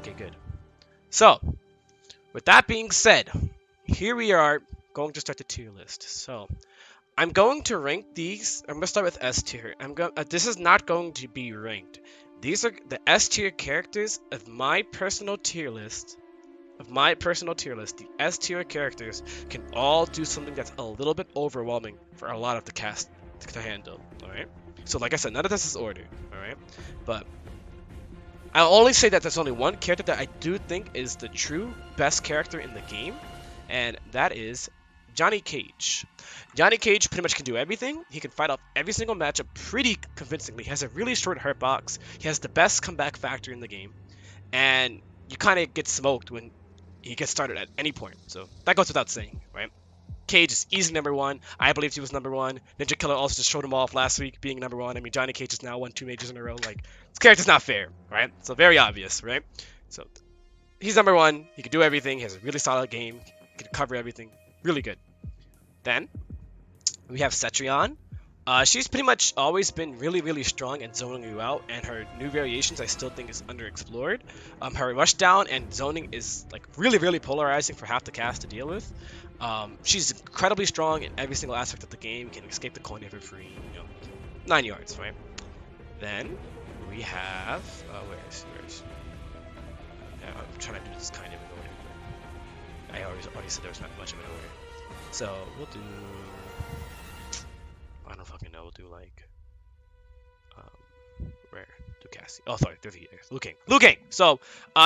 Okay, good. So, with that being said, here we are going to start the tier list. So, I'm going to rank these. I'm going to start with S tier. This is not going to be ranked. These are the S tier characters of my personal tier list. The S tier characters can all do something that's a little bit overwhelming for a lot of the cast to handle. Alright? So, like I said, none of this is ordered. Alright? But I'll only say that there's only one character that I do think is the true best character in the game, and that is Johnny Cage. Johnny Cage pretty much can do everything. He can fight off every single matchup pretty convincingly. He has a really short hurt box. He has the best comeback factor in the game, and you kind of get smoked when he gets started at any point. So that goes without saying, right? Cage is easy number one. I believed he was number one. Ninja Killer also just showed him off last week being number one. I mean, Johnny Cage has now won 2 majors in a row. Like, this character's not fair, right? So very obvious, right? So he's number one. He can do everything. He has a really solid game. He can cover everything. Really good. Then we have Cetrion. She's pretty much always been really strong at zoning you out, and her new variations I still think is underexplored. Her rushdown and zoning is like really polarizing for half the cast to deal with. She's incredibly strong in every single aspect of the game. Can escape the coin ever free, 9 yards, right? Then we have where's I'm trying to do this kind of in order. I already said there was not much of an order, so we'll do. I don't fucking know. We'll do like rare. Do Cassie. Oh, sorry. There's Liu Kang. Liu Kang. So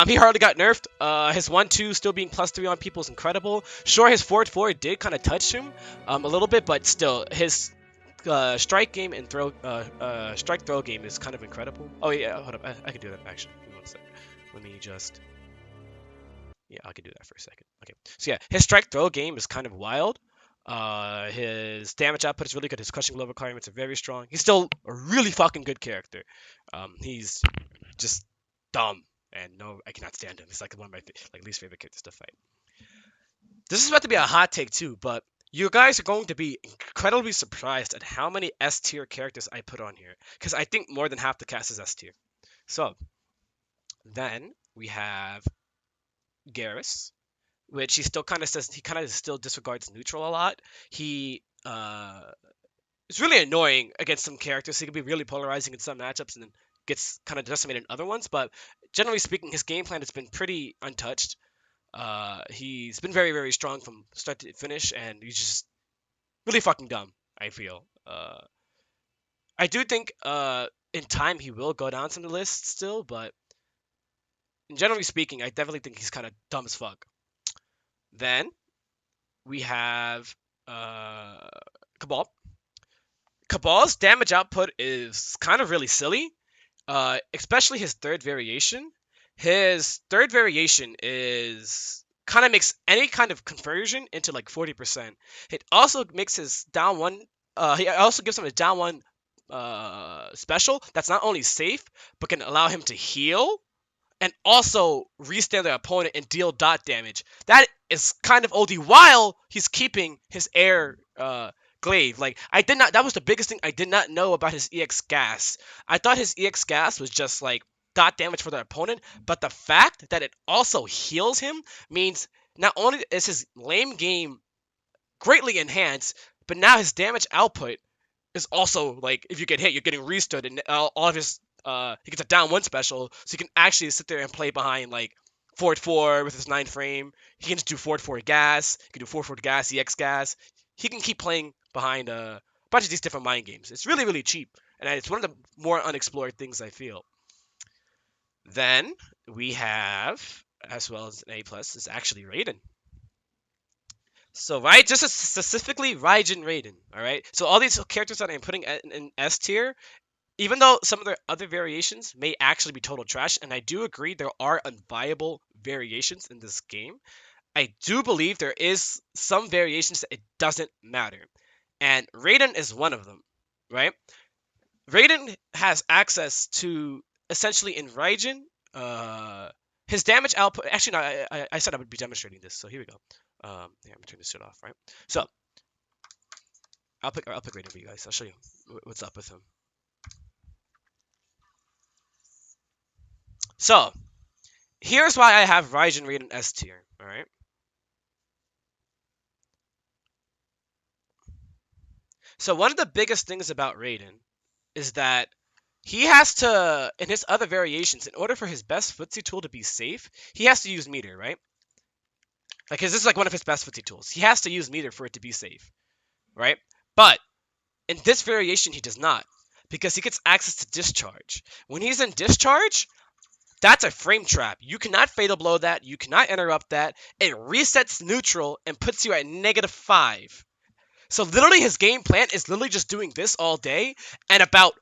he hardly got nerfed. His 1-2 still being +3 on people is incredible. Sure, his 4-4 did kind of touch him a little bit, but still his strike game and strike throw game is kind of incredible. Oh yeah, hold up. I can do that actually. Give me 1 second. Let me just. Yeah, I can do that for a second. Okay. So yeah, his strike throw game is kind of wild. His damage output is really good. His crushing glove requirements are very strong. He's still a really fucking good character. He's just dumb, and no, I cannot stand him. He's like one of my least favorite characters to fight. This is about to be a hot take too, but you guys are going to be incredibly surprised at how many S tier characters I put on here, because I think more than half the cast is S tier. So then we have Garris, which he still kind of says he kind of still disregards neutral a lot. He is really annoying against some characters. He can be really polarizing in some matchups and then gets kind of decimated in other ones. But generally speaking, his game plan has been pretty untouched. He's been very strong from start to finish, and he's just really fucking dumb, I feel. I do think in time he will go down some of the list still, but generally speaking, I definitely think he's kind of dumb as fuck. Then we have Cobalt. Cabal's damage output is kind of really silly, especially his third variation. His third variation is kind of makes any kind of conversion into like 40%. It also makes his down one. He also gives him a down one special that's not only safe but can allow him to heal and also restand their opponent and deal dot damage. That is kind of OD while he's keeping his air glaive. Like, that was the biggest thing I did not know about his EX gas. I thought his EX gas was just like dot damage for their opponent, but the fact that it also heals him means not only is his lame game greatly enhanced, but now his damage output is also like, if you get hit, you're getting restood, and all of his he gets a down one special, so he can actually sit there and play behind like 4-4 with his 9 frame. He can just do 4-4 gas. He can do 4-4 gas, EX gas. He can keep playing behind a bunch of these different mind games. It's really cheap, and it's one of the more unexplored things I feel. Then we have, as well as an A+, is actually Raiden. So just specifically Reijin Raiden, all right? So all these characters that I'm putting in S tier, even though some of their other variations may actually be total trash, and I do agree there are unviable variations in this game, I do believe there is some variations that it doesn't matter. And Raiden is one of them, right? Raiden has access to, essentially in Raijin, his damage output. Actually, no, I said I would be demonstrating this, so here we go. Yeah, I'm gonna turn this shit off, right? So, I'll pick Raiden for you guys. I'll show you what's up with him. So, here's why I have Reijin Raiden S tier, alright? So one of the biggest things about Raiden is that he has to, in his other variations, in order for his best footsie tool to be safe, he has to use meter, right? Like, this is like one of his best footsie tools. He has to use meter for it to be safe, right? But in this variation, he does not, because he gets access to discharge. When he's in discharge, that's a frame trap. You cannot fatal blow that. You cannot interrupt that. It resets neutral and puts you at -5. So literally his game plan is literally just doing this all day, and about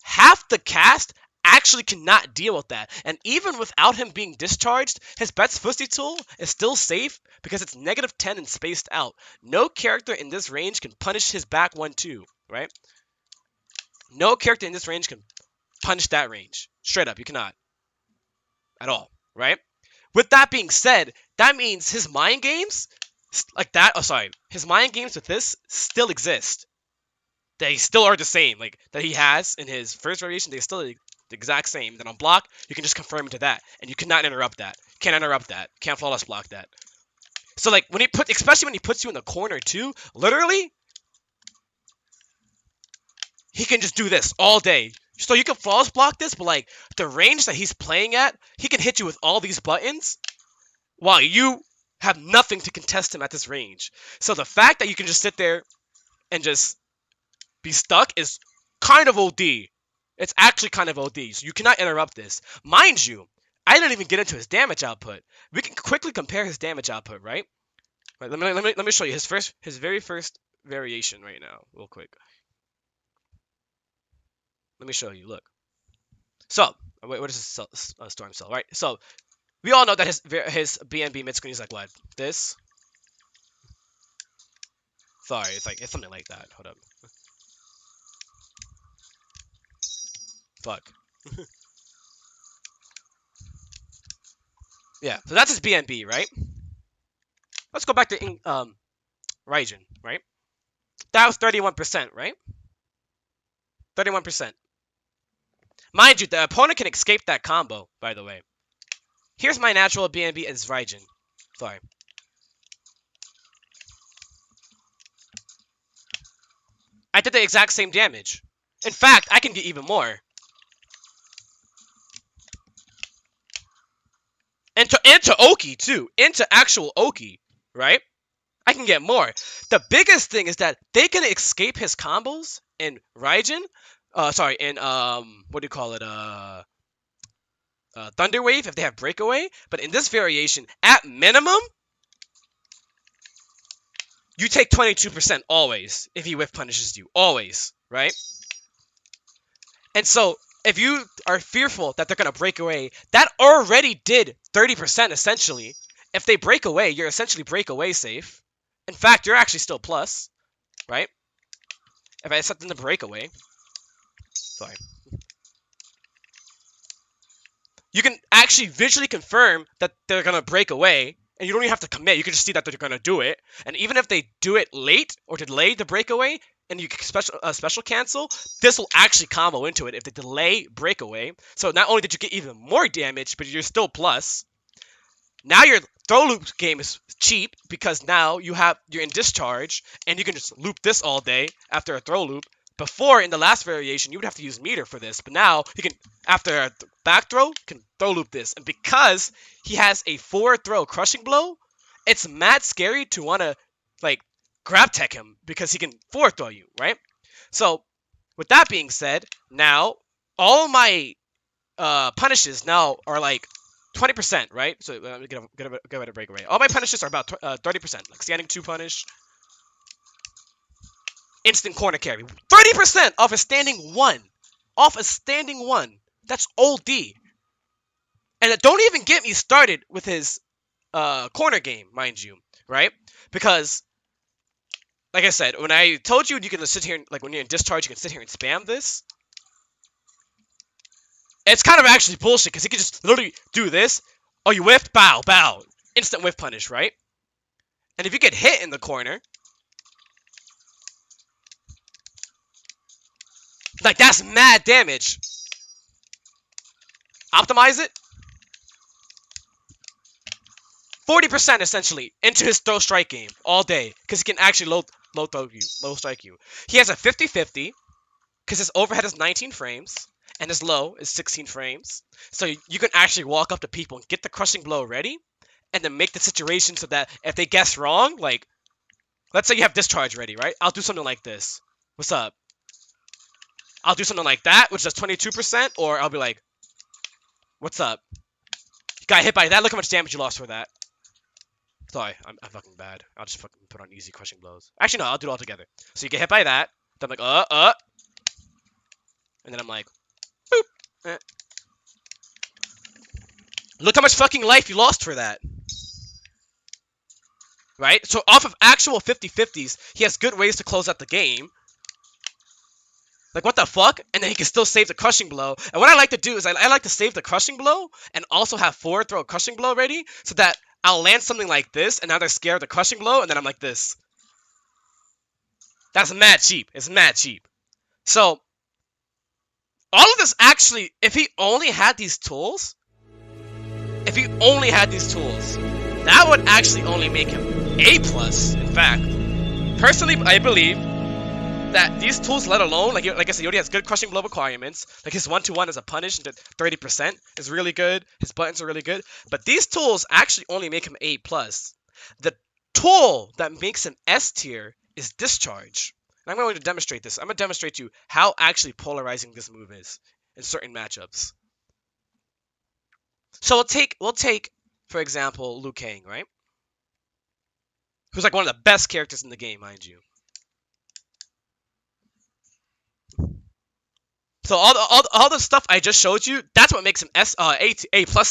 half the cast actually cannot deal with that. And even without him being discharged, his best footsie tool is still safe because it's -10 and spaced out. No character in this range can punish his back 1-2, right? No character in this range can punish that range. Straight up, you cannot. At all, right? With that being said, that means his mind games, like that, oh sorry, his mind games with this still exist. They still are the same, like, that he has in his first variation, they're still the exact same. Then on block, you can just confirm into that, and you cannot interrupt that. Can't interrupt that. Can't flawless block that. So, like, when he especially when he puts you in the corner too, literally, he can just do this all day. So you can flawless block this, but, like, the range that he's playing at, he can hit you with all these buttons, while you have nothing to contest him at this range. So the fact that you can just sit there and just be stuck is kind of OD. It's actually kind of OD. So you cannot interrupt this. Mind you, I didn't even get into his damage output. We can quickly compare his damage output, right? Let me show you his very first variation right now, real quick. Let me show you. Look. So, wait, what is this storm cell, right? So, we all know that his BNB mid screen is like what? This? Sorry, it's something like that. Hold up. Fuck. Yeah, so that's his BNB, right? Let's go back to Reijin, right? That was 31%, right? 31%. Mind you, the opponent can escape that combo, by the way. Here's my natural BNB as Reijin. Sorry. I did the exact same damage. In fact, I can get even more. Into Oki, too. Into actual Oki, right? I can get more. The biggest thing is that they can escape his combos in Reijin. Sorry, in, what do you call it? Thunder Wave if they have Breakaway. But in this variation, at minimum, you take 22% always if he whiff punishes you. Always, right? And so, if you are fearful that they're going to break away, that already did 30% essentially. If they break away, you're essentially breakaway safe. In fact, you're actually still plus, right? If I set them to breakaway. Sorry. You can actually visually confirm that they're going to break away, and you don't even have to commit. You can just see that they're going to do it. And even if they do it late or delay the breakaway, and you can special cancel, this will actually combo into it if they delay breakaway. So not only did you get even more damage, but you're still plus. Now your throw loop game is cheap because now you're in discharge, and you can just loop this all day after a throw loop. Before, in the last variation, you would have to use meter for this, but now you can, after a back throw, can throw loop this. And because he has a forward throw crushing blow, it's mad scary to want to, like, grab tech him because he can forward throw you, right? So, with that being said, now, all my punishes now are like 20%, right? So, let me get a breakaway. All my punishes are about 30%, like standing 2 punish. Instant corner carry. 30% off a standing 1. Off a standing 1. That's OD. And don't even get me started with his corner game, mind you, right? Because, like I said, when I told you can sit here, like when you're in discharge, you can sit here and spam this. It's kind of actually bullshit, because he can just literally do this. Oh, you whiffed? Bow, bow. Instant whiff punish, right? And if you get hit in the corner, like, that's mad damage. Optimize it. 40% essentially into his throw strike game all day because he can actually low strike you. He has a 50-50 because his overhead is 19 frames and his low is 16 frames. So you can actually walk up to people and get the crushing blow ready and then make the situation so that if they guess wrong, like, let's say you have discharge ready, right? I'll do something like this. What's up? I'll do something like that, which is 22%, or I'll be like, what's up? You got hit by that? Look how much damage you lost for that. Sorry, I'm fucking bad. I'll just fucking put on easy crushing blows. Actually, no, I'll do it all together. So you get hit by that. Then I'm like, and then I'm like, boop. Look how much fucking life you lost for that. Right? So off of actual 50-50s, he has good ways to close out the game. Like, what the fuck? And then he can still save the crushing blow. And what I like to do is I like to save the crushing blow and also have forward throw a crushing blow ready so that I'll land something like this and now they're scared of the crushing blow and then I'm like this. That's mad cheap. It's mad cheap. So, all of this actually, if he only had these tools, that would actually only make him A+. In fact, personally, I believe that these tools, let alone, like I said, he already has good crushing blow requirements. Like his 1-2-1 as a punish into 30% is really good. His buttons are really good. But these tools actually only make him A+. The tool that makes him S tier is discharge. And I'm going to demonstrate this. I'm going to demonstrate to you how actually polarizing this move is in certain matchups. So we'll take, for example, Liu Kang, right? Who's like one of the best characters in the game, mind you. So all the stuff I just showed you, that's what makes him A+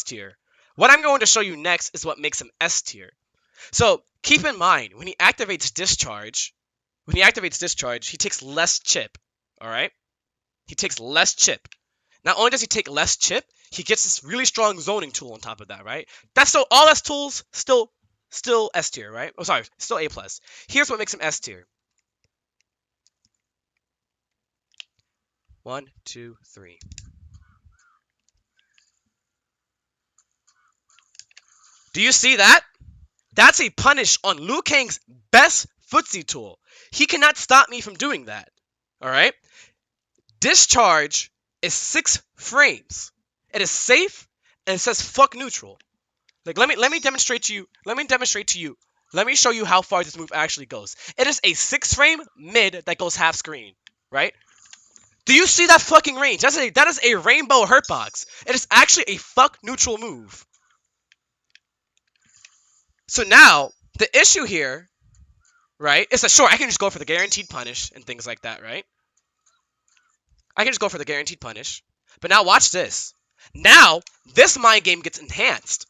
tier. What I'm going to show you next is what makes him S tier. So keep in mind, when he activates discharge, he takes less chip. Alright? He takes less chip. Not only does he take less chip, he gets this really strong zoning tool on top of that, right? That's still all S tools, still S tier, right? Oh, sorry, still A+. Here's what makes him S tier. 1, 2, 3. Do you see that? That's a punish on Liu Kang's best footsie tool. He cannot stop me from doing that. Alright? Discharge is 6 frames. It is safe and it says fuck neutral. Like let me demonstrate to you. Let me show you how far this move actually goes. It is a 6 frame mid that goes half screen, right? Do you see that fucking range? That is a rainbow hurtbox. It is actually a fuck neutral move. So now, the issue here, right, is that sure, I can just go for the guaranteed punish and things like that, right? I can just go for the guaranteed punish. But now watch this. Now, this mind game gets enhanced.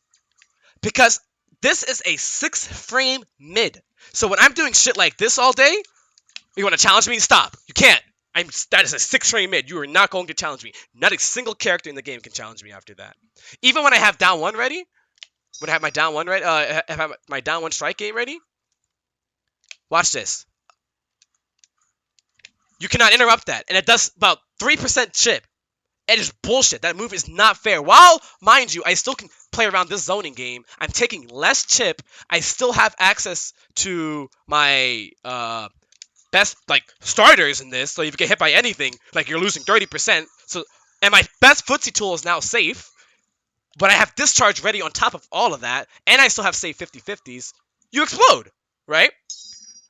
Because this is a 6 frame mid. So when I'm doing shit like this all day, you want to challenge me? Stop. You can't. That is a 6 frame mid. You are not going to challenge me. Not a single character in the game can challenge me after that. Even when I have down 1 ready, when I have my down 1 ready, have my down 1 strike game ready, watch this. You cannot interrupt that. And it does about 3% chip. It is bullshit. That move is not fair. While, mind you, I still can play around this zoning game. I'm taking less chip. I still have access to my best starters in this. So if you get hit by anything, like you're losing 30%. So and my best footsie tool is now safe. But I have discharge ready on top of all of that, and I still have safe 50-50s. You explode, right?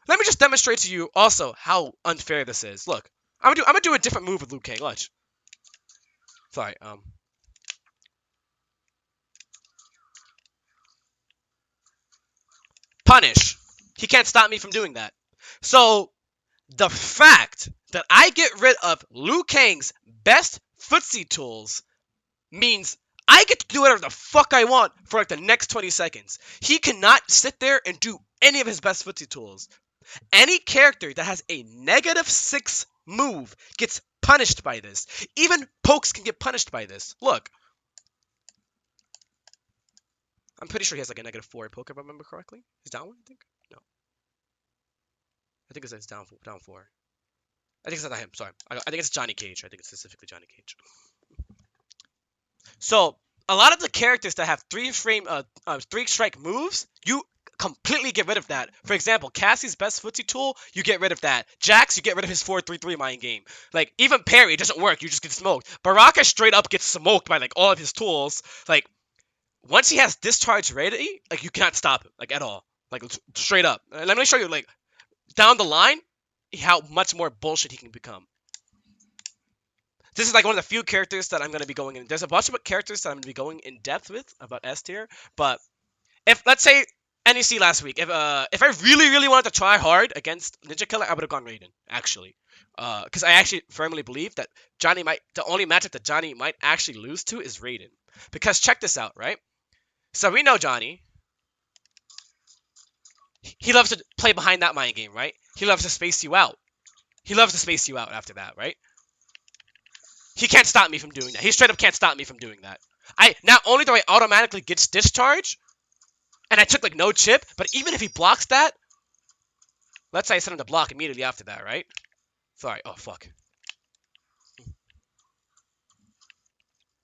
Let me just demonstrate to you also how unfair this is. Look, I'm gonna do a different move with Liu Kang. Watch. Sorry, punish. He can't stop me from doing that. So, the fact that I get rid of Liu Kang's best footsie tools means I get to do whatever the fuck I want for like the next 20 seconds. He cannot sit there and do any of his best footsie tools. Any character that has a -6 move gets punished by this. Even pokes can get punished by this. Look. I'm pretty sure he has like a -4 poke if I remember correctly. He's down 1, I think? No. I think it's down 4. I think it's not him, sorry. I think it's Johnny Cage. I think it's specifically Johnny Cage. So, a lot of the characters that have three strike moves, you completely get rid of that. For example, Cassie's best footsie tool, you get rid of that. Jax, you get rid of his 4-3-3 mind game. Like, even parry, it doesn't work, you just get smoked. Baraka straight up gets smoked by, like, all of his tools. Like, once he has discharge ready, like, you cannot stop him, like, at all. Like, straight up. And let me show you, like, down the line, how much more bullshit he can become. This is like one of the few characters that I'm going to be going in. There's a bunch of characters that I'm going to be going in depth with about S tier, but if, let's say, NEC last week, if I really wanted to try hard against Ninja Killer, I would have gone Raiden, actually. Because I actually firmly believe that the only matchup that Johnny might actually lose to is Raiden. Because check this out, right? So we know Johnny. He loves to play behind that mind game, right? He loves to space you out. He loves to space you out after that, right? He can't stop me from doing that. He straight up can't stop me from doing that. Not only do I automatically get discharge, and I took like no chip, but even if he blocks that, let's say I send him to block immediately after that, right? Sorry. Oh, fuck.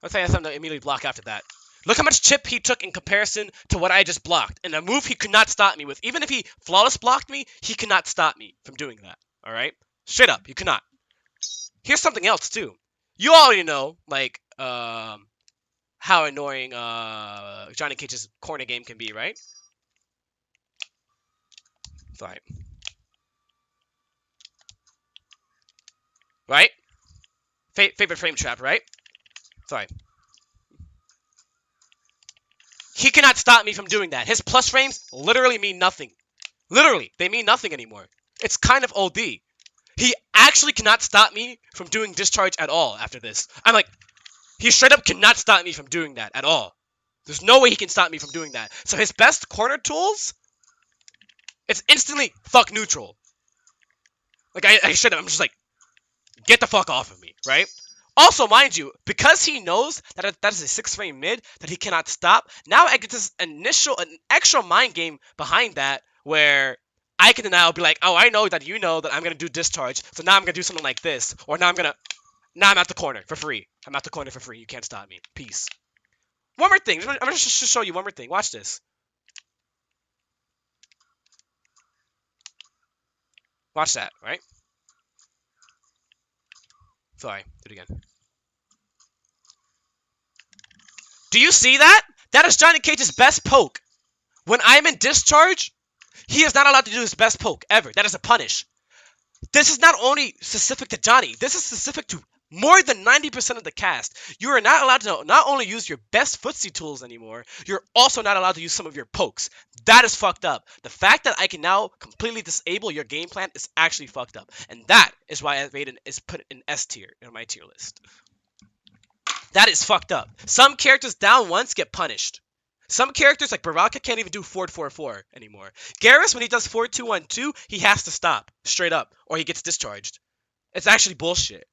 Let's say I send him to immediately block after that. Look how much chip he took in comparison to what I just blocked. And a move he could not stop me with. Even if he flawless blocked me, he could not stop me from doing that. Alright? Straight up, he could not. Here's something else, too. You already know, like, how annoying Johnny Cage's corner game can be, right? Sorry. Right? Favorite frame trap, right? Sorry. He cannot stop me from doing that. His plus frames literally mean nothing. Literally, they mean nothing anymore. It's kind of OD. He actually cannot stop me from doing discharge at all after this. I'm like, he straight up cannot stop me from doing that at all. There's no way he can stop me from doing that. So his best corner tools, it's instantly fuck neutral. Like, I straight up, I'm just like, get the fuck off of me, right? Also, mind you, because he knows that that is a 6-frame mid that he cannot stop, now I get this an extra mind game behind that where I can now be like, oh, I know that you know that I'm going to do discharge, so now I'm going to do something like this. Or now I'm at the corner for free. I'm at the corner for free. You can't stop me. Peace. One more thing. I'm going to just show you one more thing. Watch this. Watch that, right? Sorry. Do it again. Do you see that? That is Johnny Cage's best poke. When I'm in discharge, he is not allowed to do his best poke, ever. That is a punish. This is not only specific to Johnny. This is specific to more than 90% of the cast. You are not allowed to not only use your best footsie tools anymore, you're also not allowed to use some of your pokes. That is fucked up. The fact that I can now completely disable your game plan is actually fucked up. And that is why Raiden is put in S tier in my tier list. That is fucked up. Some characters down once get punished. Some characters like Baraka can't even do 4-4-4 anymore. Garris, when he does 4-2-1-2, he has to stop straight up, or he gets discharged. It's actually bullshit.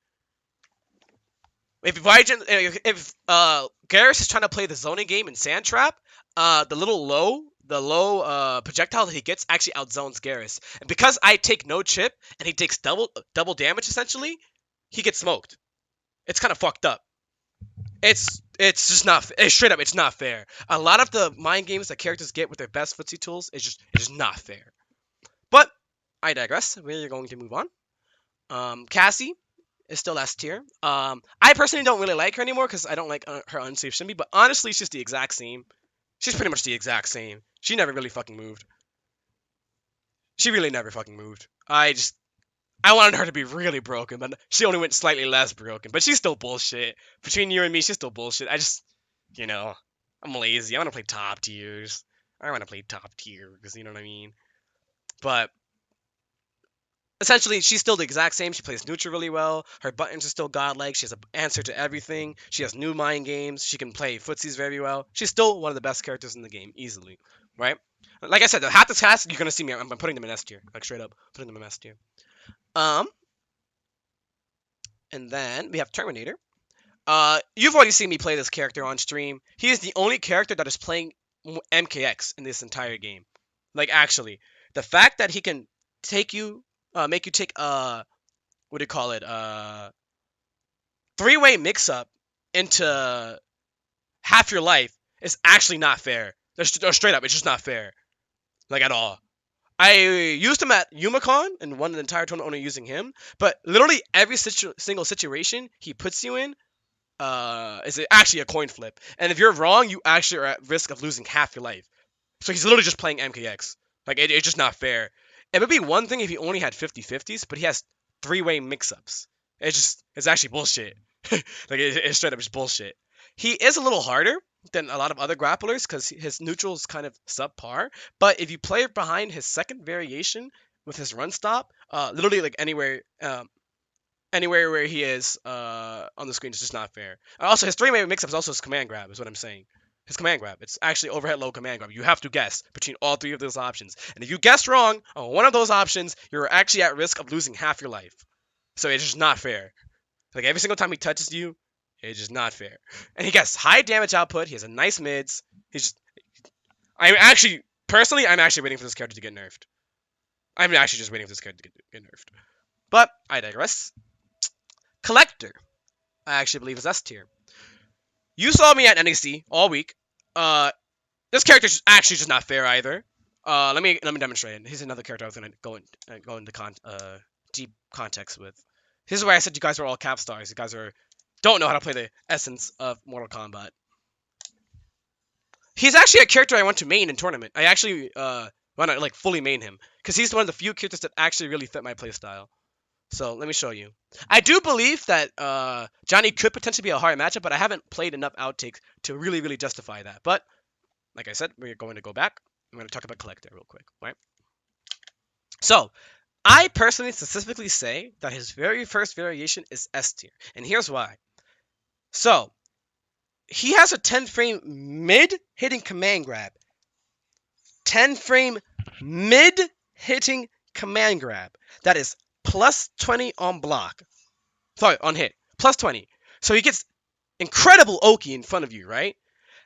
If Garris is trying to play the zoning game in Sand Trap, the low projectile that he gets actually outzones Garris. And because I take no chip and he takes double damage essentially, he gets smoked. It's kind of fucked up. It's just not straight up. It's not fair. A lot of the mind games that characters get with their best footsie tools is just not fair. But I digress. We're going to move on. Cassie is still S tier. I personally don't really like her anymore because I don't like her unsafe shimmy. But honestly, she's the exact same. She's pretty much the exact same. She never really fucking moved. She really never fucking moved. I wanted her to be really broken, but she only went slightly less broken. But she's still bullshit. Between you and me, she's still bullshit. I'm lazy. I want to play top tiers. I want to play top tiers, you know what I mean? But essentially, she's still the exact same. She plays neutral really well. Her buttons are still godlike. She has an answer to everything. She has new mind games. She can play footsies very well. She's still one of the best characters in the game, easily, right? Like I said, the half the cast, you're gonna see me. I'm putting them in S tier, like straight up, putting them in S tier. And then we have Terminator. You've already seen me play this character on stream. He is the only character that is playing MKX in this entire game. Like, actually, the fact that he can make you take what do you call it? 3-way mix-up into half your life is actually not fair. Straight up, it's just not fair. Like, at all. I used him at Yumacon and won an entire tournament only using him. But literally every single situation he puts you in is actually a coin flip. And if you're wrong, you actually are at risk of losing half your life. So he's literally just playing MKX. Like, it's just not fair. It would be one thing if he only had 50-50s, but he has three-way mix-ups. It's actually bullshit. Like, it's straight up just bullshit. He is a little harder than a lot of other grapplers because his neutral is kind of subpar. But if you play behind his second variation with his run stop, literally like anywhere where he is on the screen is just not fair. Also, his three-way mix-up is also his command grab, is what I'm saying. His command grab. It's actually overhead low command grab. You have to guess between all three of those options. And if you guess wrong on one of those options, you're actually at risk of losing half your life. So it's just not fair. Like, every single time he touches you, it's just not fair. And he gets high damage output. He has a nice mids. I'm actually waiting for this character to get nerfed. I'm actually just waiting for this character to get nerfed. But I digress. Collector, I actually believe is S tier. You saw me at NEC all week. This character is actually just not fair either. Let me demonstrate. Here's another character I was gonna go into deep context with. This is why I said you guys are all cap stars. You guys don't know how to play the essence of Mortal Kombat. He's actually a character I want to main in tournament. I actually want to like fully main him because he's one of the few characters that actually really fit my playstyle. So let me show you. I do believe that Johnny could potentially be a hard matchup, but I haven't played enough outtakes to really justify that. But like I said, we're going to go back. I'm going to talk about Collector real quick, right? So I personally specifically say that his very first variation is S tier, and here's why. So he has a 10-frame mid-hitting command grab. 10-frame mid-hitting command grab. That is plus 20 on block. Sorry, on hit. Plus 20. So he gets incredible Oki in front of you, right?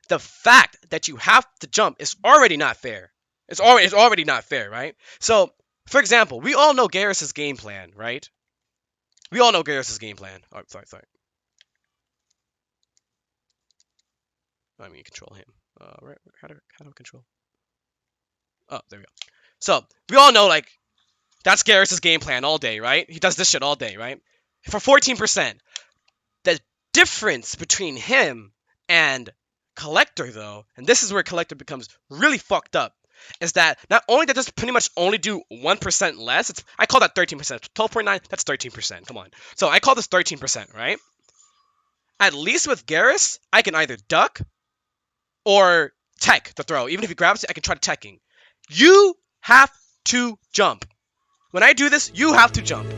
The fact that you have to jump is already not fair. It's already not fair, right? So, for example, we all know Garris' game plan, right? We all know Garris' game plan. Oh, sorry. Let me control him. Right, how do I control? Oh, there we go. So, we all know, like, that's Garris' game plan all day, right? He does this shit all day, right? For 14%. The difference between him and Collector, though, and this is where Collector becomes really fucked up, is that not only does this pretty much only do 1% less, I call that 13%. 12.9, that's 13%. Come on. So I call this 13%, right? At least with Garris, I can either duck or tech the throw. Even if he grabs it, I can try teching. You have to jump. When I do this, you have to jump.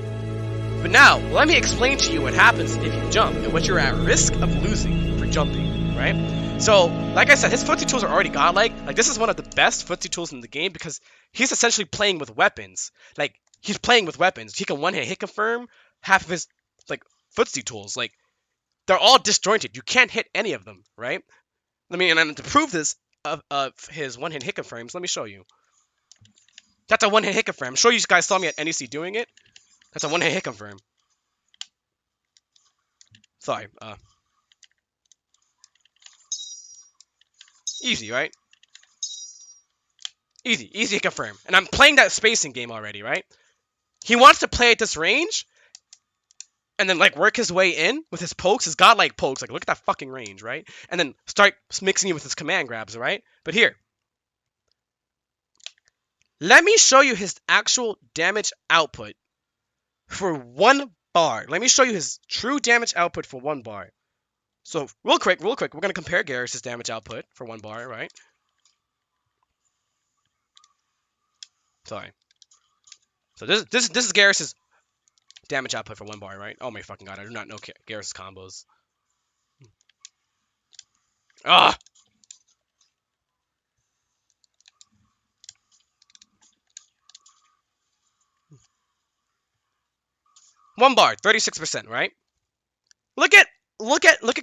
But now, let me explain to you what happens if you jump and what you're at risk of losing for jumping, right? So, like I said, his footsie tools are already godlike. Like, this is one of the best footsie tools in the game because he's essentially playing with weapons. Like, he's playing with weapons. He can one-hit hit confirm half of his, like, footsie tools. Like, they're all disjointed. You can't hit any of them, right? And to prove this of his one-hit hit confirms, let me show you. That's a one-hit hit confirm. I'm sure you guys saw me at NEC doing it. That's a one-hit hit confirm. Sorry. Easy, right? Easy hit confirm. And I'm playing that spacing game already, right? He wants to play at this range, and then like work his way in with his pokes, his godlike pokes. Like, look at that fucking range, right? And then start mixing it with his command grabs, right? But here, let me show you his actual damage output for 1 bar. Let me show you his true damage output for 1 bar. So, real quick, we're going to compare Garris' damage output for 1 bar, right? Sorry. So, this is Garris' damage output for 1 bar, right? Oh my fucking god, I do not know Garris' combos. Ah! 1 bar, 36%, right? Look at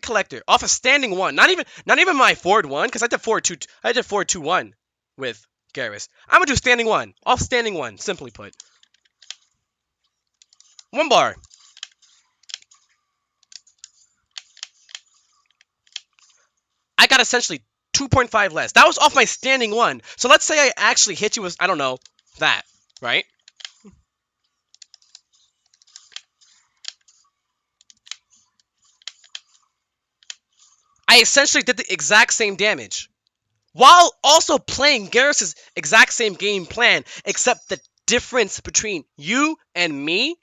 Collector off a standing 1. Not even my forward 1, because I did forward 2-1 with Garris. I'm gonna do standing 1. Off standing 1, simply put. 1 bar. I got essentially 2.5 less. That was off my standing one. So let's say I actually hit you with, I don't know, that, right? I essentially did the exact same damage. While also playing Garris' exact same game plan, except the difference between you and me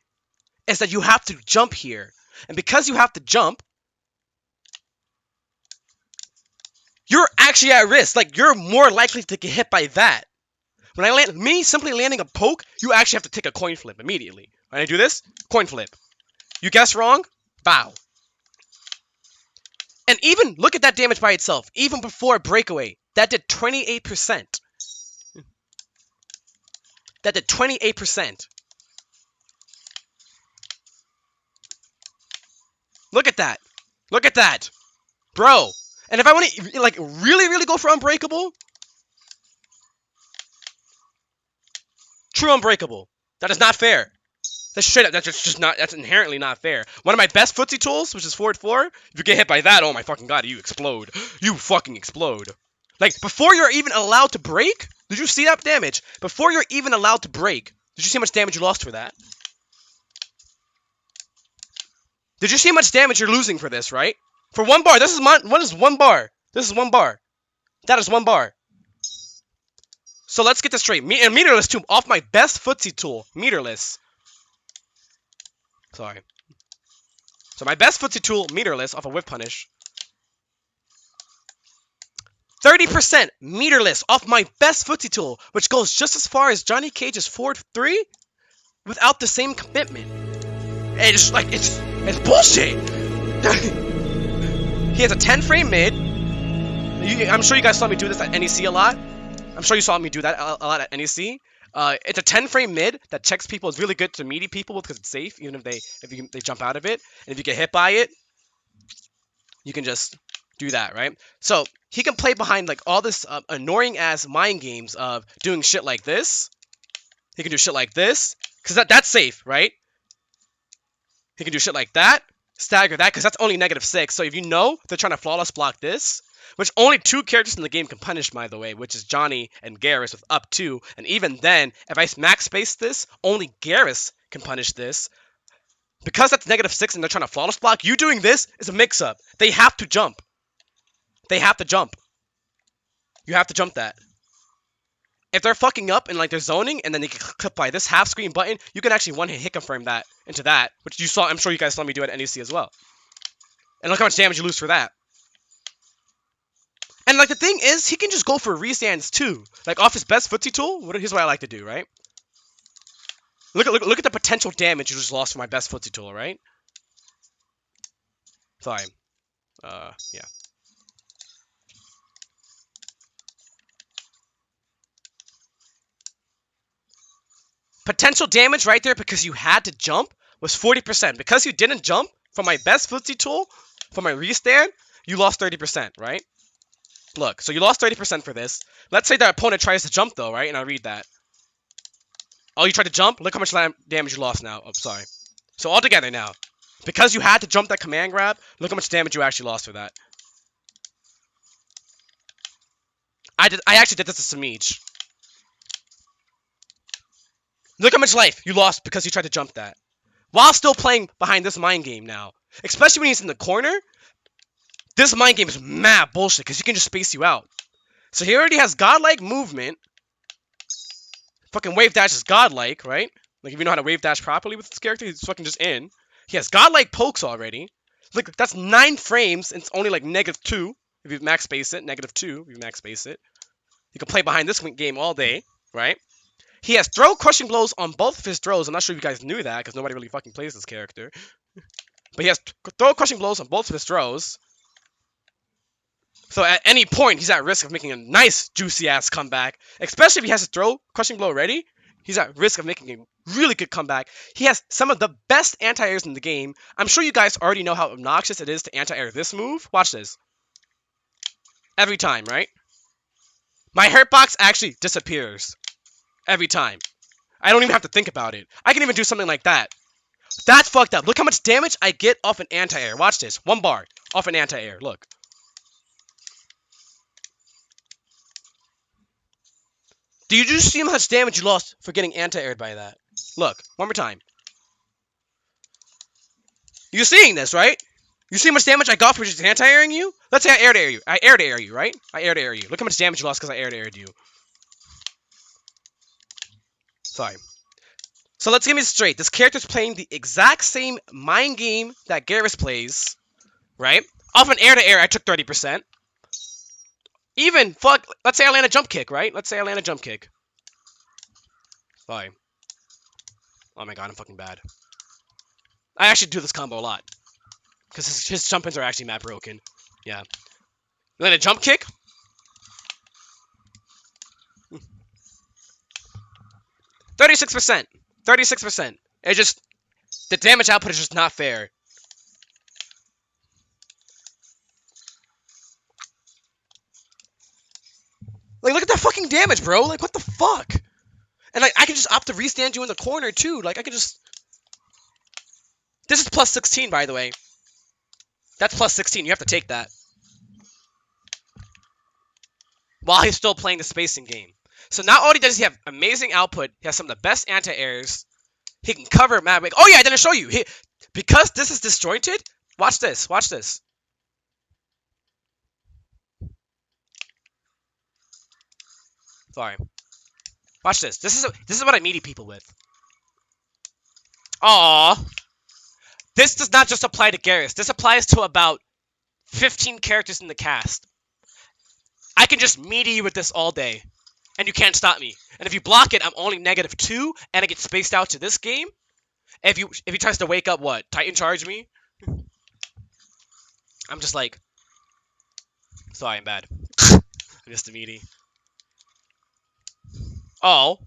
is that you have to jump here. And because you have to jump, you're actually at risk. Like, you're more likely to get hit by that. When I land, me simply landing a poke, you actually have to take a coin flip immediately. When I do this, coin flip. You guess wrong, bow. And even, look at that damage by itself. Even before breakaway, that did 28%. That did 28%. Look at that. Look at that. Bro. And if I want to, like, really go for unbreakable, true unbreakable. That is not fair. That's straight up. That's just not. That's inherently not fair. One of my best footsie tools, which is forward 4. If you get hit by that, oh my fucking god, you explode. You fucking explode. Like, before you're even allowed to break, did you see that damage? Before you're even allowed to break, did you see how much damage you lost for that? Did you see how much damage you're losing for this, right? For 1 bar, this is what is 1 bar? This is 1 bar. That is 1 bar. So let's get this straight. And meterless too, off my best footsie tool, meterless. Sorry. So my best footsie tool, meterless, off a whiff punish. 30% meterless off my best footsie tool, which goes just as far as Johnny Cage's forward 3 without the same commitment. It's like, it's bullshit. He has a 10 frame mid. I'm sure you guys saw me do this at NEC a lot. I'm sure you saw me do that a lot at NEC. It's a 10 frame mid that checks people. It's really good to meaty people because it's safe, even if they jump out of it. And if you get hit by it, you can just do that, right? So he can play behind like all this annoying ass mind games of doing shit like this. He can do shit like this because that's safe, right? He can do shit like that, stagger that because that's only -6. So if you know they're trying to flawless block this, which only 2 characters in the game can punish, by the way, which is Johnny and Garris with up 2. And even then, if I max space this, only Garris can punish this. Because that's -6 and they're trying to flawless block, you doing this is a mix-up. They have to jump. They have to jump. You have to jump that. If they're fucking up and like they're zoning and then they get clipped by this half screen button, you can actually one hit confirm that into that, which you saw. I'm sure you guys saw me do at NEC as well. And look how much damage you lose for that. And like the thing is, he can just go for restands too. Like off his best footsie tool. Here's what I like to do, right? Look at the potential damage you just lost from my best footsie tool, right? Fine. Yeah. Potential damage right there because you had to jump was 40%. Because you didn't jump from my best footsie tool, from my restand, you lost 30%, right? Look, so you lost 30% for this. Let's say that opponent tries to jump though, right? And I'll read that. Oh, you tried to jump? Look how much damage you lost now. Oh, sorry. So all together now. Because you had to jump that command grab, look how much damage you actually lost for that. I actually did this to Samij. Look how much life you lost because you tried to jump that. While still playing behind this mind game now. Especially when he's in the corner. This mind game is mad bullshit because he can just space you out. So he already has godlike movement. Fucking wave dash is godlike, right? Like if you know how to wave dash properly with this character, he's fucking just in. He has godlike pokes already. Look, that's 9 frames and it's only like -2 if you max space it. -2 if you max space it. You can play behind this game all day, right? He has throw crushing blows on both of his throws. I'm not sure if you guys knew that because nobody really fucking plays this character. But he has throw crushing blows on both of his throws. So at any point, he's at risk of making a nice, juicy-ass comeback. Especially if he has a throw crushing blow ready. He's at risk of making a really good comeback. He has some of the best anti-airs in the game. I'm sure you guys already know how obnoxious it is to anti-air this move. Watch this. Every time, right? My hurtbox actually disappears. Every time. I don't even have to think about it. I can even do something like that. That's fucked up. Look how much damage I get off an anti-air. Watch this. 1 bar off an anti-air. Look. Do you just see how much damage you lost for getting anti-aired by that? Look, one more time. You're seeing this, right? You see how much damage I got for just anti-airing you? Let's say I air to air you. I air to air you, right? I air to air you. Look how much damage you lost because I air to aired you. Sorry. So let's get me straight. This character's playing the exact same mind game that Garris plays, right? Off an air to air, I took 30%. Even, fuck, let's say I land a jump kick, right? Let's say I land a jump kick. Sorry. Oh my god, I'm fucking bad. I actually do this combo a lot. Because his jump-ins are actually mad broken. Yeah. Then a jump kick. 36%. 36%. It just... The damage output is just not fair. Like, look at that fucking damage, bro. Like, what the fuck? And, like, I can just opt to restand you in the corner, too. Like, I can just... This is plus 16, by the way. That's plus 16. You have to take that. While he's still playing the spacing game. So not only does he have amazing output, he has some of the best anti-airs. He can cover mad wake. Oh yeah, I didn't show you. Because this is disjointed, watch this. Watch this. Sorry. Watch this. This is what I meet people with. Aww. This does not just apply to Garris. This applies to about 15 characters in the cast. I can just meaty you with this all day. And you can't stop me. And if you block it, I'm only -2, and I get spaced out to this game. If he tries to wake up, what? Titan charge me? I'm just like... Sorry, I'm bad. I'm just a meaty. Oh.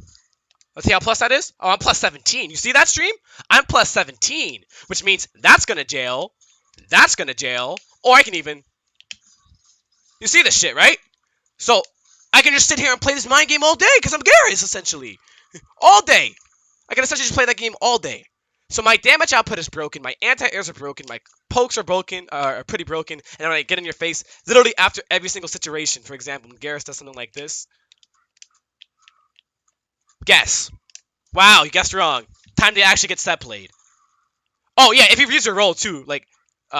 Let's see how plus that is. Oh, I'm plus 17. You see that stream? I'm plus 17. Which means that's gonna jail. That's gonna jail. Or I can even... You see this shit, right? So, I can just sit here and play this mind game all day, because I'm Garris, essentially. All day. I can essentially just play that game all day. So my damage output is broken, my anti-airs are broken, my pokes are broken, are pretty broken, and when I get in your face, literally after every single situation, for example, when Garris does something like this. Guess. Wow, you guessed wrong. Time to actually get set played. Oh yeah, if he reads your roll too, like,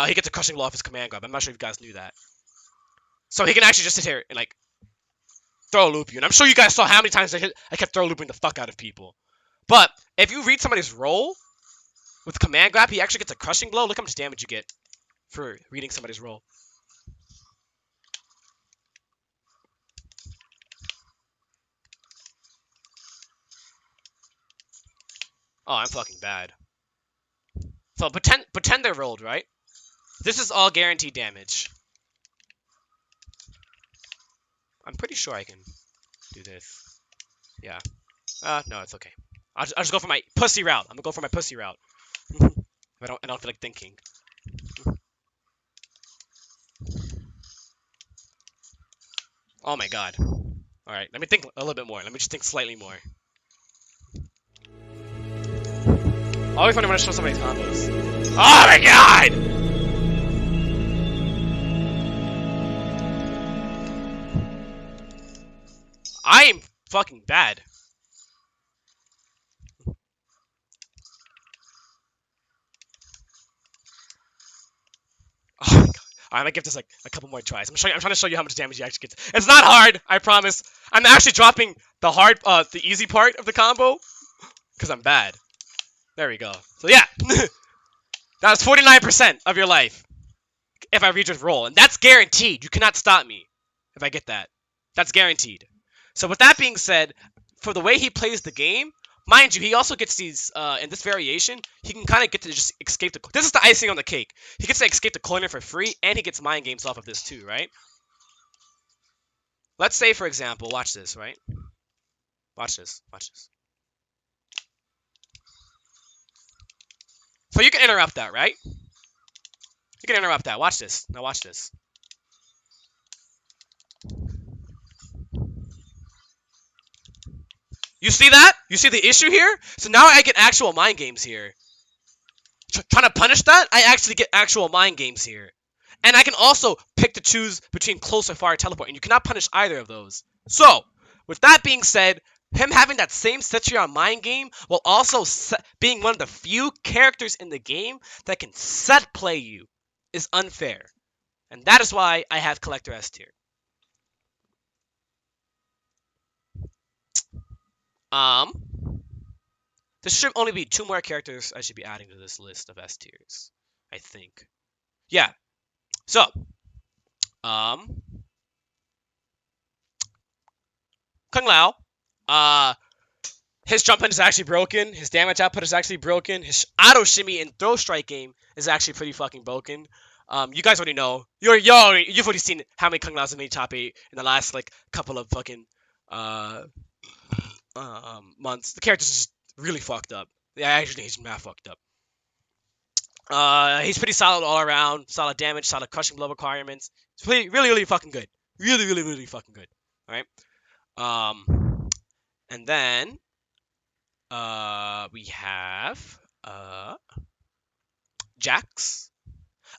he gets a crushing blow off his command grab. I'm not sure if you guys knew that. So he can actually just sit here and, like, throw loop you. And I'm sure you guys saw how many times I kept throw looping the fuck out of people. But if you read somebody's roll with command grab, he actually gets a crushing blow. Look how much damage you get for reading somebody's roll. Oh, I'm fucking bad. So pretend they're rolled, right? This is all guaranteed damage. I'm pretty sure I can do this. Yeah. No, it's okay. I'll just go for my pussy route. I'm gonna go for my pussy route. I don't feel like thinking. Oh my god. Alright, let me think a little bit more. Let me just think slightly more. Always when I want to show somebody's combos. Oh my god! I am fucking bad. Oh my god. I'm gonna give this like a couple more tries. I'm trying to show you how much damage he actually gets. It's not hard, I promise. I'm actually dropping the easy part of the combo because I'm bad. There we go. So yeah, that was 49% of your life if I read your roll, and that's guaranteed. You cannot stop me if I get that. That's guaranteed. So with that being said, for the way he plays the game, mind you, he also gets these, in this variation, he can kind of get to just escape the... This is the icing on the cake. He gets to escape the corner for free, and he gets mind games off of this too, right? Let's say, for example, watch this, right? Watch this, watch this. So you can interrupt that, right? You can interrupt that. Watch this. Now watch this. You see that? You see the issue here? So now I get actual mind games here. Trying to punish that, I actually get actual mind games here. And I can also pick to choose between close or far teleport, and you cannot punish either of those. So, with that being said, him having that same Cetrion mind game while also being one of the few characters in the game that can set play you is unfair. And that is why I have Collector S tier. There should only be 2 more characters I should be adding to this list of S tiers, I think. Yeah. So, Kung Lao, his jump in is actually broken. His damage output is actually broken. His auto shimmy and throw strike game is actually pretty fucking broken. You guys already know. You've already seen how many Kung Laos have made top 8 in the last like couple of fucking months. The character's just really fucked up. Yeah, actually, he's mad fucked up. He's pretty solid all around. Solid damage, solid crushing blow requirements. It's really fucking good. Really fucking good. All right. And then we have Jax.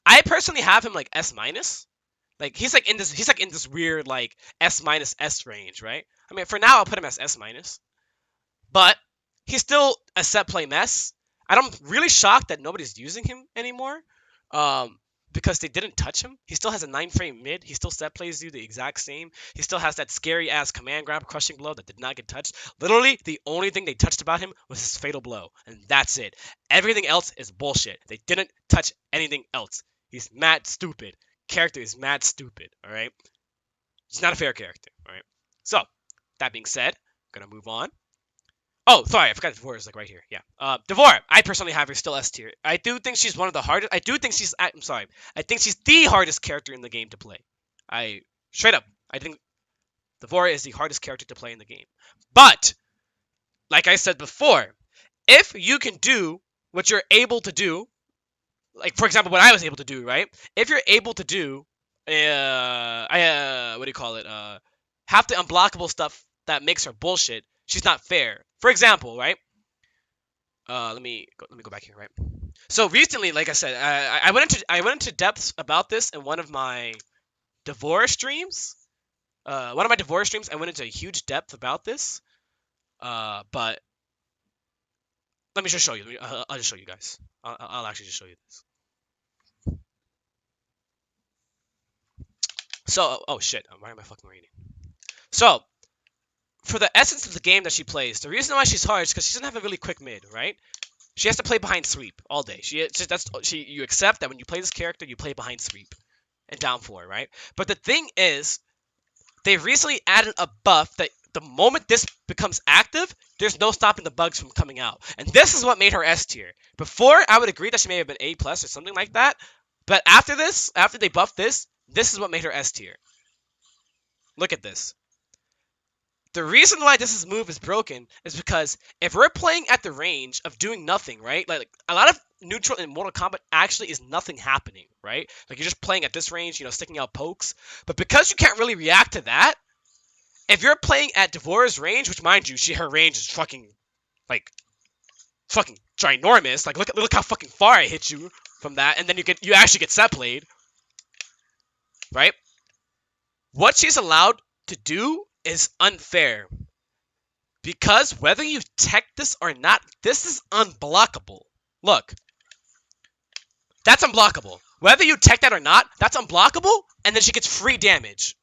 I personally have him like S minus. Like he's like in this weird like S minus S range, right? I mean, for now I'll put him as S minus. But he's still a set play mess. I'm really shocked that nobody's using him anymore. Because they didn't touch him. He still has a 9-frame mid. He still set plays you the exact same. He still has that scary ass command grab crushing blow that did not get touched. Literally, the only thing they touched about him was his fatal blow. And that's it. Everything else is bullshit. They didn't touch anything else. He's mad stupid. Character is mad stupid. Alright? He's not a fair character. Alright? So, that being said, I'm gonna move on. Oh, sorry, I forgot Devore is like right here. Yeah. Devore, I personally have her still S tier. I do think she's one of the hardest. I think she's the hardest character in the game to play. Straight up, I think Devore is the hardest character to play in the game. But, like I said before, if you can do what you're able to do, like for example, what I was able to do, right? If you're able to do, what do you call it? Half the unblockable stuff that makes her bullshit. She's not fair. For example, right? Let me go back here, right? So recently, like I said, I went into depths about this in one of my Devore streams. I went into a huge depth about this. But let me just show you. I'll just show you guys. I'll actually just show you this. So, oh shit, why am I fucking reading? So, for the essence of the game that she plays, the reason why she's hard is because she doesn't have a really quick mid, right? She has to play behind sweep all day. You accept that when you play this character, you play behind sweep and down 4, right? But the thing is, they recently added a buff that the moment this becomes active, there's no stopping the bugs from coming out. And this is what made her S tier. Before, I would agree that she may have been A+ or something like that. But after this, after they buffed this is what made her S tier. Look at this. The reason why this move is broken is because if we're playing at the range of doing nothing, right? Like a lot of neutral in Mortal Kombat actually is nothing happening, right? Like you're just playing at this range, sticking out pokes. But because you can't really react to that, if you're playing at Devore's range, which mind you, her range is fucking ginormous. Like look how fucking far I hit you from that, and then you actually get set played, right? What she's allowed to do is unfair because whether you tech this or not, this is unblockable. Look, that's unblockable. Whether you tech that or not, that's unblockable, and then she gets free damage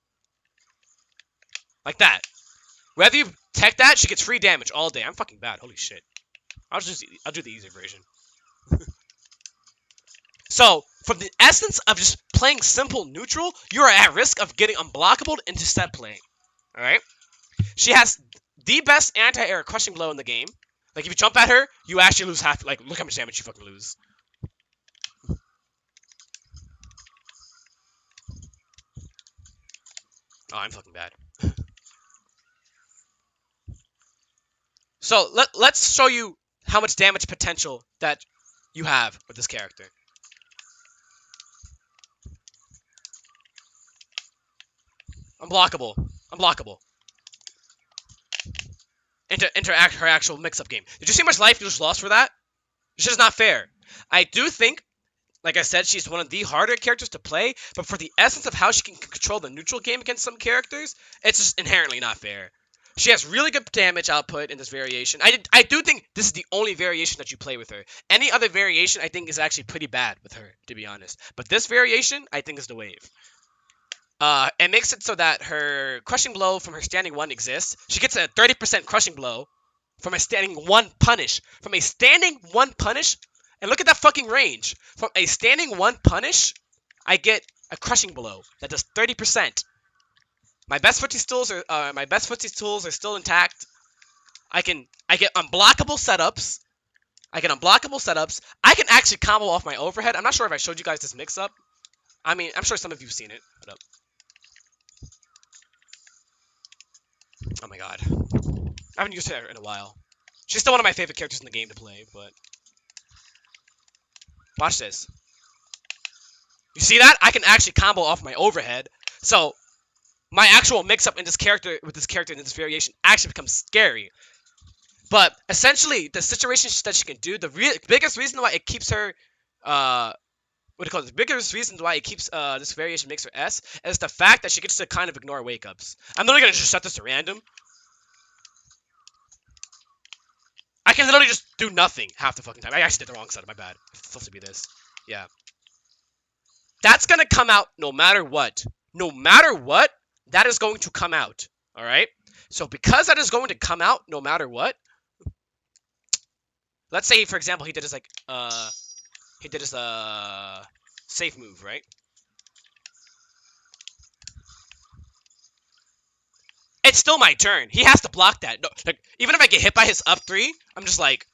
like that. Whether you tech that, she gets free damage all day. I'm fucking bad. Holy shit. I'll do the easy version. So, from the essence of just playing simple neutral, you are at risk of getting unblockable into set playing. Alright? She has the best anti-air crushing blow in the game. Like, if you jump at her, you actually lose half. Like, look how much damage you fucking lose. Oh, I'm fucking bad. So, let's show you how much damage potential that you have with this character. Unblockable. Interact her actual mix-up game. Did you see how much life you just lost for that? It's just not fair. I do think, like I said, she's one of the harder characters to play, but for the essence of how she can control the neutral game against some characters, it's just inherently not fair. She has really good damage output in this variation. I do think this is the only variation that you play with her. Any other variation, I think, is actually pretty bad with her, to be honest. But this variation, I think, is the wave. It makes it so that her crushing blow from her standing 1 exists. She gets a 30% crushing blow from a standing 1 punish. From a standing 1 punish, and look at that fucking range. From a standing 1 punish, I get a crushing blow that does 30%. My best footsie tools are still intact. I get unblockable setups. I can actually combo off my overhead. I'm not sure if I showed you guys this mix-up. I mean, I'm sure some of you've seen it. Hold up. Oh my god. I haven't used her in a while. She's still one of my favorite characters in the game to play, but... Watch this. You see that? I can actually combo off my overhead. So, my actual mix-up in this character, in this variation, actually becomes scary. But, essentially, the situations that she can do, the biggest reason why it keeps her, the biggest reason why it keeps, this variation makes her S, is the fact that she gets to kind of ignore wake-ups. I'm literally gonna just set this to random. I can literally just do nothing half the fucking time. I actually did the wrong setup, my bad. It's supposed to be this. Yeah. That's gonna come out no matter what. No matter what, that is going to come out. Alright? So because that is going to come out no matter what, let's say, for example, he did his, like, safe move, right? It's still my turn. He has to block that. No, like, even if I get hit by his up 3, I'm just like,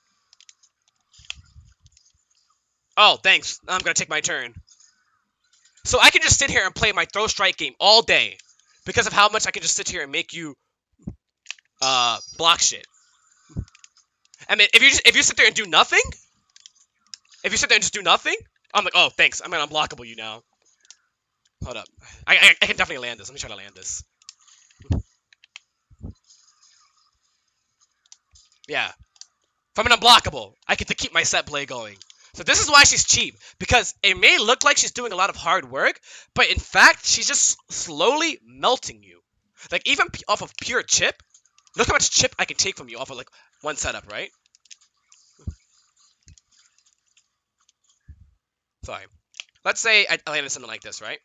oh, thanks. I'm gonna take my turn. So I can just sit here and play my throw strike game all day because of how much I can just sit here and make you block shit. I mean, if you sit there and do nothing, I'm like, oh, thanks. I'm gonna unblockable you now. Hold up. I can definitely land this. Let me try to land this. Yeah. If I'm an unblockable, I get to keep my set play going. So this is why she's cheap. Because it may look like she's doing a lot of hard work, but in fact, she's just slowly melting you. Like, even off of pure chip, look how much chip I can take from you off of, like, one setup, right? Sorry. Let's say I landed something like this, right?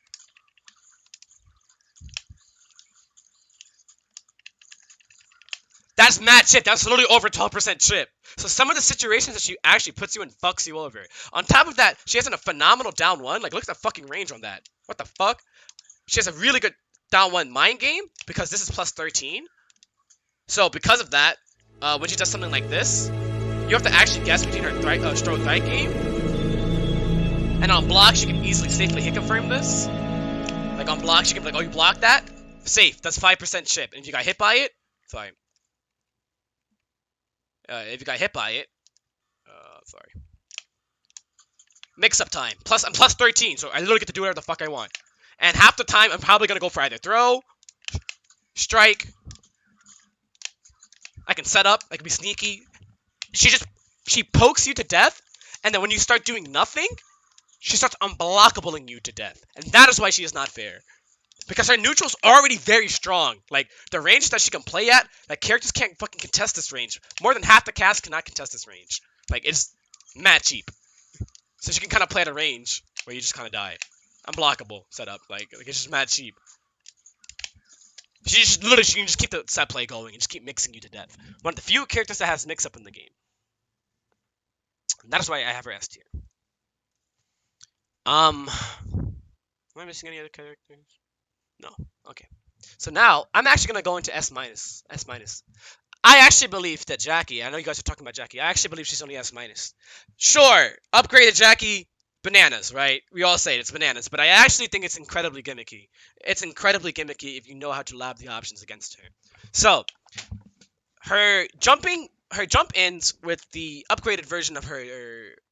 That's mad chip. That's literally over 12% chip. So some of the situations that she actually puts you in fucks you over. On top of that, she has a phenomenal down 1. Like, look at the fucking range on that. What the fuck? She has a really good down 1 mind game because this is plus 13. So because of that, when she does something like this, you have to actually guess between her stroke threat game. And on block, she can easily safely hit confirm this. Like on block, she can be like, oh, you blocked that? Safe. That's 5% chip. And if you got hit by it, sorry. If you got hit by it, sorry. Mix-up time. I'm plus 13, so I literally get to do whatever the fuck I want. And half the time, I'm probably gonna go for either throw, strike. I can set up. I can be sneaky. She pokes you to death, and then when you start doing nothing, she starts unblockabling you to death. And that is why she is not fair. Because her neutral's already very strong. Like, the range that she can play at, like, characters can't fucking contest this range. More than half the cast cannot contest this range. Like, it's mad cheap. So she can kind of play at a range where you just kind of die. Unblockable setup. Like, it's just mad cheap. She can just keep the set play going and just keep mixing you to death. One of the few characters that has mix-up in the game. And that is why I have her S tier. Am I missing any other characters? No. Okay. So now, I'm actually going to go into S-. I actually believe that Jackie, I know you guys are talking about Jackie, I actually believe she's only S-. Sure, upgraded Jackie, bananas, right? We all say it's bananas, but I actually think it's incredibly gimmicky. It's incredibly gimmicky if you know how to lab the options against her. So, her jump ins with the upgraded version of her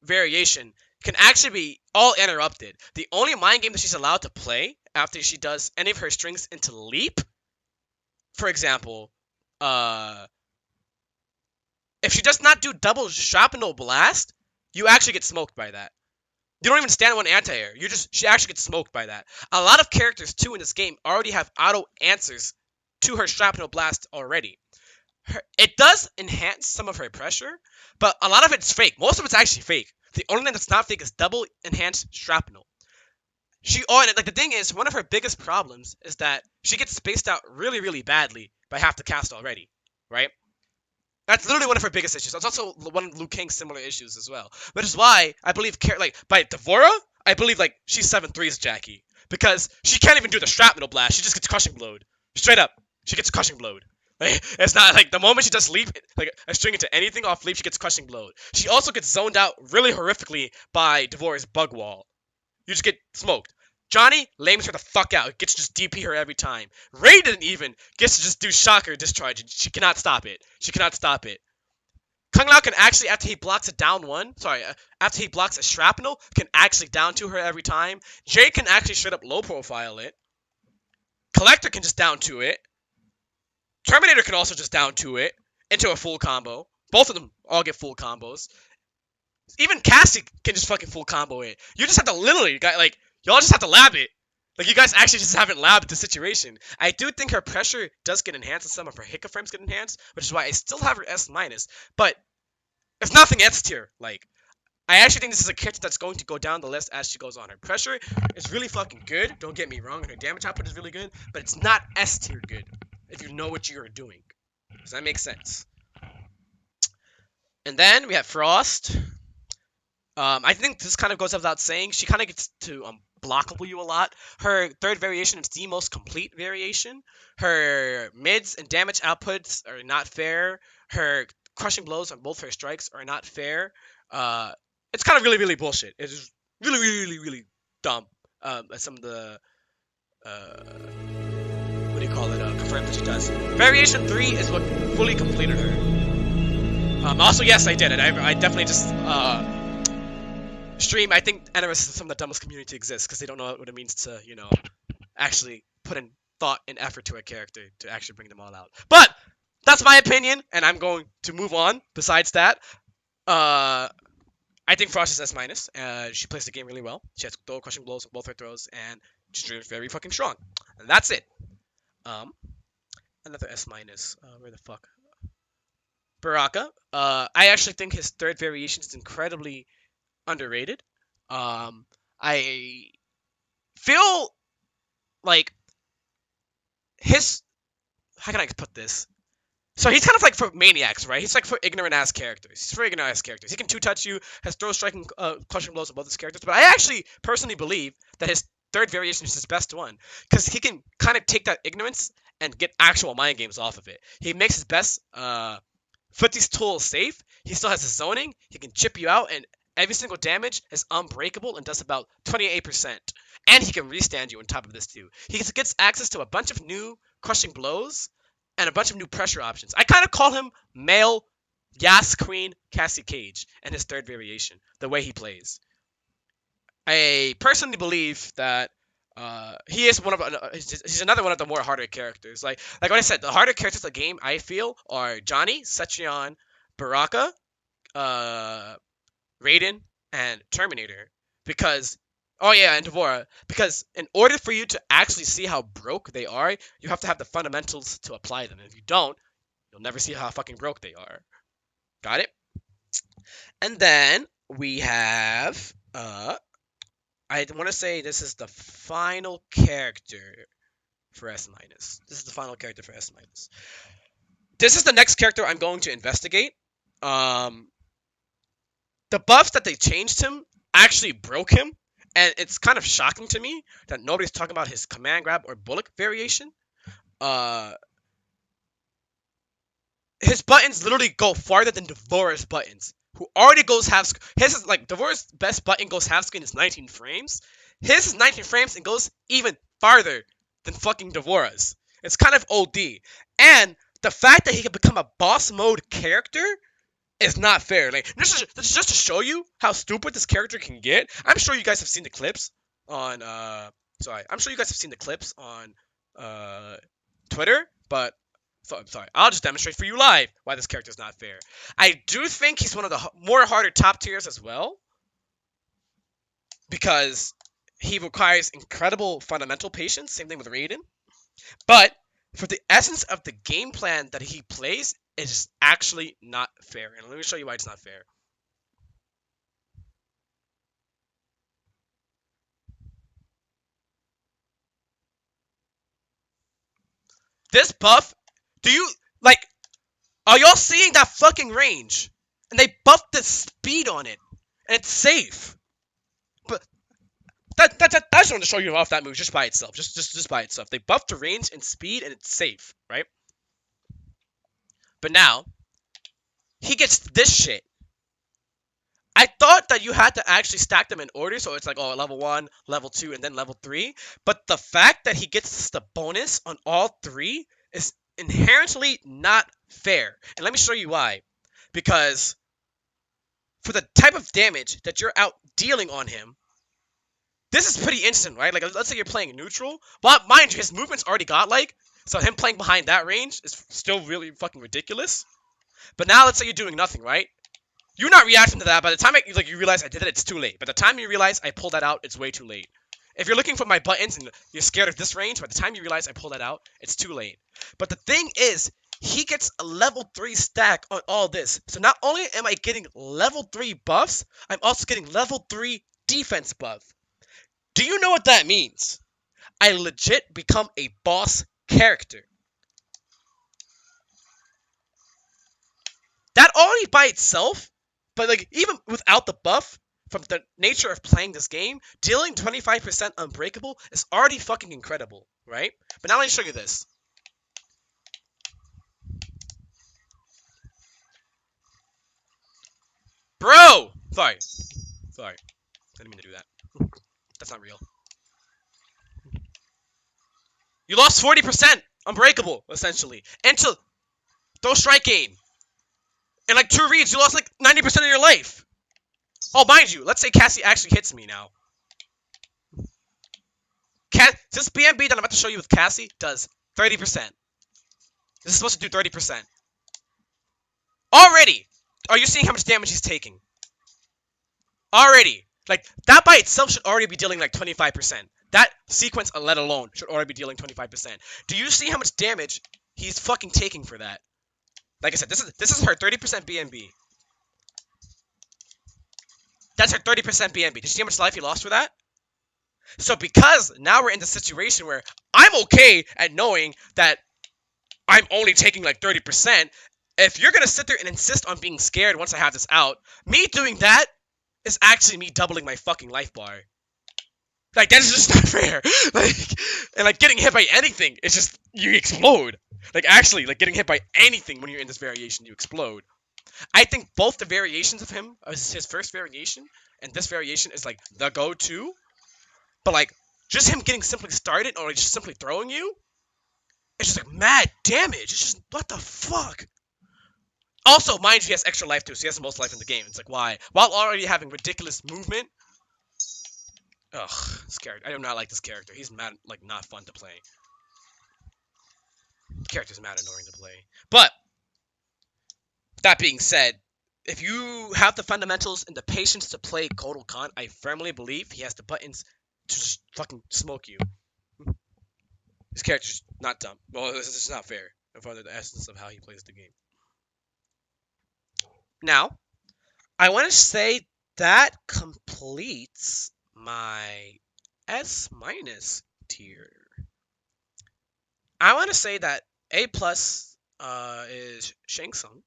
variation can actually be all interrupted. The only mind game that she's allowed to play after she does any of her strings into leap, for example, if she does not do double shrapnel blast, you actually get smoked by that. You don't even stand one anti-air. She actually gets smoked by that. A lot of characters too in this game already have auto answers to her shrapnel blast already. it does enhance some of her pressure, but a lot of it's fake. Most of it's actually fake. The only thing that's not fake is double enhanced shrapnel. Like the thing is, one of her biggest problems is that she gets spaced out really, really badly by half the cast already, right? That's literally one of her biggest issues. That's also one of Liu Kang's similar issues as well. Which is why I believe, like, by Devore, I believe, like, she's 7-3's Jackie. Because she can't even do the shrapnel blast. She just gets crushing blowed. Straight up. She gets crushing blowed. Like, it's not, like, the moment she does leap, like, a string into anything off leap, she gets crushing blowed. She also gets zoned out really horrifically by Devore's bug wall. You just get smoked. Johnny lames her the fuck out. Gets to just DP her every time. Raiden even gets to just do shocker discharge. And she cannot stop it. She cannot stop it. Kung Lao can actually, after he blocks a down one, after he blocks a shrapnel, can actually down to her every time. Jade can actually straight up low profile it. Collector can just down to it. Terminator can also just down to it into a full combo. Both of them all get full combos. Even Cassie can just fucking full combo it. You just have to literally, like, y'all just have to lab it. Like, you guys actually just haven't labbed the situation. I do think her pressure does get enhanced and some of her hiccup frames get enhanced, which is why I still have her S-. But it's nothing S tier. Like, I actually think this is a character that's going to go down the list as she goes on. Her pressure is really fucking good. Don't get me wrong. And her damage output is really good. But it's not S tier good if you know what you're doing. Does that make sense? And then we have Frost. I think this kind of goes without saying. She kind of gets to block W a lot. Her third variation is the most complete variation. Her mids and damage outputs are not fair. Her crushing blows on both her strikes are not fair. It's kind of really, really bullshit. It's really, really, really, really dumb. Some of the what do you call it? Confirmed that she does. Variation 3 is what fully completed her. Also, yes, I did it. I definitely just stream. I think Animus is some of the dumbest community exists because they don't know what it means to, you know, actually put in thought and effort to a character to actually bring them all out. But that's my opinion, and I'm going to move on. Besides that, I think Frost is S-. She plays the game really well. She has throw crushing blows on both her throws, and she's very fucking strong. And that's it. Another S-. Where the fuck? Baraka. I actually think his third variation is incredibly underrated. I feel like his, how can I put this? So he's kind of like for maniacs, right? He's like for ignorant ass characters. He's for ignorant ass characters. He can two-touch you, has throw striking crushing blows on both his characters. But I actually personally believe that his third variation is his best one, because he can kind of take that ignorance and get actual mind games off of it. He makes his best footies tool safe. He still has his zoning. He can chip you out, and every single damage is unbreakable and does about 28%. And he can restand you on top of this too. He gets access to a bunch of new crushing blows and a bunch of new pressure options. I kind of call him male Yas Queen Cassie Cage and his third variation, the way he plays. I personally believe that he is he's another one of the more harder characters. Like what I said, the harder characters of the game, I feel, are Johnny, Cetrion, Baraka, Raiden, and Terminator. Because, oh yeah, and Devore. Because in order for you to actually see how broke they are, you have to have the fundamentals to apply them. And if you don't, you'll never see how fucking broke they are. Got it? And then we have, I want to say this is the final character for S-. This is the final character for S-. This is the next character I'm going to investigate. The buffs that they changed him actually broke him, and it's kind of shocking to me that nobody's talking about his command grab or bullet variation. His buttons literally go farther than Devore's buttons, who already goes half screen. His is like, Devore's best button goes half screen is 19 frames. His is 19 frames and goes even farther than fucking Devore's. It's kind of OD. And the fact that he can become a boss mode character is not fair. Like, this is just to show you how stupid this character can get. I'm sure you guys have seen the clips on Twitter, but sorry, I'll just demonstrate for you live why this character is not fair. I do think he's one of the more harder top tiers as well, because he requires incredible fundamental patience. Same thing with Raiden. But for the essence of the game plan that he plays, is actually not fair. And let me show you why it's not fair. This buff, do you, like, are y'all seeing that fucking range? And they buffed the speed on it. And it's safe. But I just want to show you off that move just by itself. Just by itself. They buffed the range and speed and it's safe, right? But now, he gets this shit. I thought that you had to actually stack them in order, so it's like, oh, level 1, level 2, and then level 3. But the fact that he gets the bonus on all 3 is inherently not fair. And let me show you why. Because for the type of damage that you're out dealing on him, this is pretty instant, right? Like, let's say you're playing neutral. Well, mind you, his movement's already godlike, so him playing behind that range is still really fucking ridiculous. But now let's say you're doing nothing, right? You're not reacting to that. By the time you realize I did it, it's too late. By the time you realize I pulled that out, it's way too late. If you're looking for my buttons and you're scared of this range, by the time you realize I pulled that out, it's too late. But the thing is, he gets a level 3 stack on all this. So not only am I getting level 3 buffs, I'm also getting level 3 defense buff. Do you know what that means? I legit become a boss character. That already by itself, but like even without the buff, from the nature of playing this game, dealing 25% unbreakable is already fucking incredible, right? But now let me show you this. Bro! Sorry. I didn't mean to do that. That's not real. You lost 40% unbreakable, essentially. Into those strike game. In like 2 reads, you lost like 90% of your life. Oh, mind you, let's say Cassie actually hits me now. This BMB that I'm about to show you with Cassie does 30%. This is supposed to do 30%. Already! Are you seeing how much damage he's taking? Already! Like, that by itself should already be dealing like 25%. That sequence, let alone, should already be dealing 25%. Do you see how much damage he's fucking taking for that? Like I said, this is her 30% BMB. That's her 30% BMB. Did you see how much life he lost for that? So because now we're in the situation where I'm okay at knowing that I'm only taking like 30%, if you're going to sit there and insist on being scared once I have this out, me doing that is actually me doubling my fucking life bar. Like, that is just not fair. And like getting hit by anything, it's just, you explode. Like, actually, like getting hit by anything when you're in this variation, you explode. I think both the variations of him, his first variation and this variation is like the go-to. But like, just him getting simply started or like just simply throwing you, it's just like mad damage. It's just, what the fuck? Also, mind you, he has extra life too, so he has the most life in the game. It's like, why? While already having ridiculous movement. Ugh, this character. I do not like this character. He's mad, like, not fun to play. The character's mad annoying to play. But, that being said, if you have the fundamentals and the patience to play Kotal Khan, I firmly believe he has the buttons to just fucking smoke you. This character's not dumb. Well, this is not fair. In front of the essence of how he plays the game. Now, I want to say that completes my S- tier. I want to say that A+ is Shang Tsung.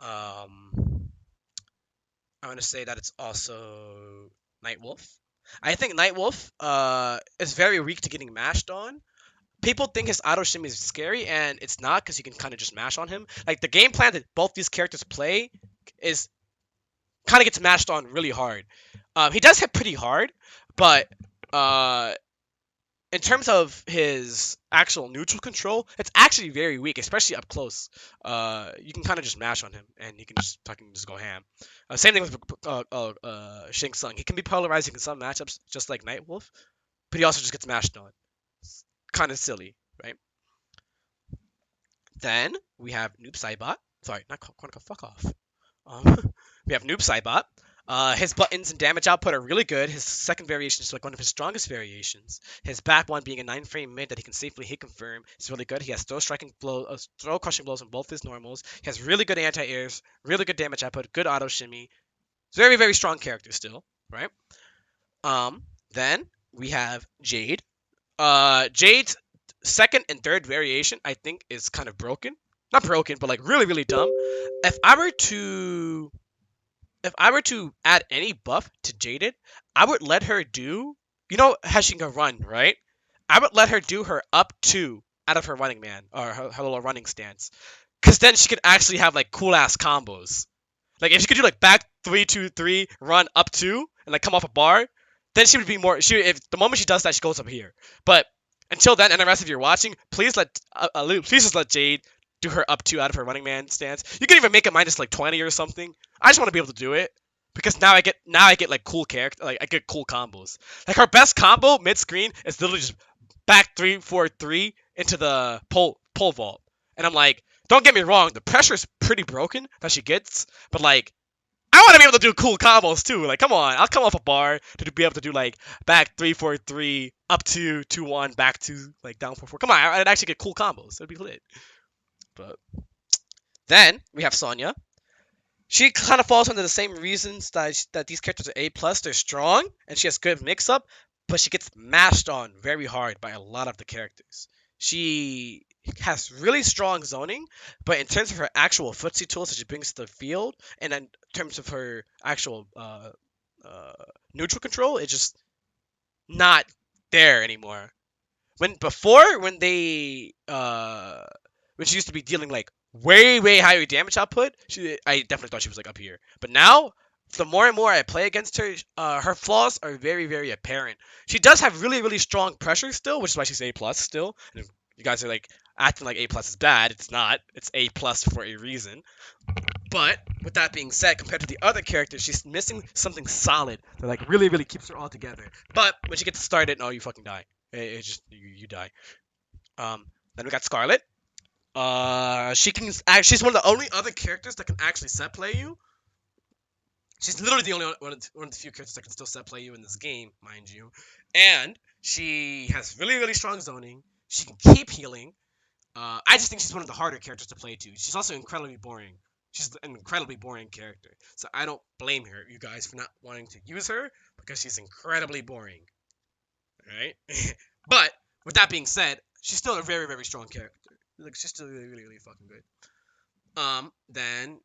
I want to say that it's also Nightwolf. I think Nightwolf is very weak to getting mashed on. People think his auto shimmy is scary, and it's not because you can kind of just mash on him. Like, the game plan that both these characters play is kind of gets mashed on really hard. He does hit pretty hard, but in terms of his actual neutral control, it's actually very weak, especially up close. You can kind of just mash on him, and he can just fucking just go ham. Same thing with Shang Tsung. He can be polarizing in some matchups, just like Nightwolf, but he also just gets mashed on. It's kind of silly, right? Then we have Noob Saibot. Sorry, not Quantico, fuck off. We have Noob Saibot. His buttons and damage output are really good. His second variation is like one of his strongest variations. His back one being a 9-frame mid that he can safely hit confirm is really good. He has throw crushing blows on both his normals. He has really good anti-airs, really good damage output, good auto shimmy. Very, very strong character still, right? Then we have Jade. Jade's second and third variation, I think, is kind of broken. Not broken, but like really, really dumb. If I were to add any buff to Jaded, I would let her do, you know how she can run, right? I would let her do her up two out of her running man, or her little running stance. Because then she could actually have like cool ass combos. Like if she could do like back 3-2-3, run up two, and like come off a bar, then she would be more. If the moment she does that, she goes up here. But until then, and the rest of you are watching, please just let Jade do her up two out of her running man stance. You can even make it minus like 20 or something. I just want to be able to do it because now I get like cool character, like I get cool combos. Like her best combo mid screen is literally just back 3-4-3 into the pole vault, and I'm like, don't get me wrong, the pressure is pretty broken that she gets, but like I want to be able to do cool combos too. Like, come on, I'll come off a bar to be able to do like back 3-4-3, up 2-2-1, back 2, like down 4-4. Come on, I'd actually get cool combos. It'd be lit. But then we have Sonya. She kind of falls under the same reasons that these characters are A+. They're strong, and she has good mix-up, but she gets mashed on very hard by a lot of the characters. She has really strong zoning, but in terms of her actual footsie tools that she brings to the field, and in terms of her actual neutral control, it's just not there anymore. When she used to be dealing like way higher damage output, I definitely thought she was like up here. But now, the more and more I play against her, her flaws are very apparent. She does have really strong pressure still, which is why she's A+ still. And you guys are like acting like A+ is bad. It's not. It's A+ for a reason. But with that being said, compared to the other characters, she's missing something solid that like really keeps her all together. But when she gets started, no, you fucking die. It's just you die. Then we got Scarlet. She's one of the only other characters that can actually set play you. She's literally the only one of the few characters that can still set play you in this game, mind you. And she has really strong zoning. She can keep healing. I just think she's one of the harder characters to play too. She's also incredibly boring. She's an incredibly boring character. So I don't blame her, you guys, for not wanting to use her because she's incredibly boring. Alright? But with that being said, she's still a very strong character. Like, she's still really fucking good. Then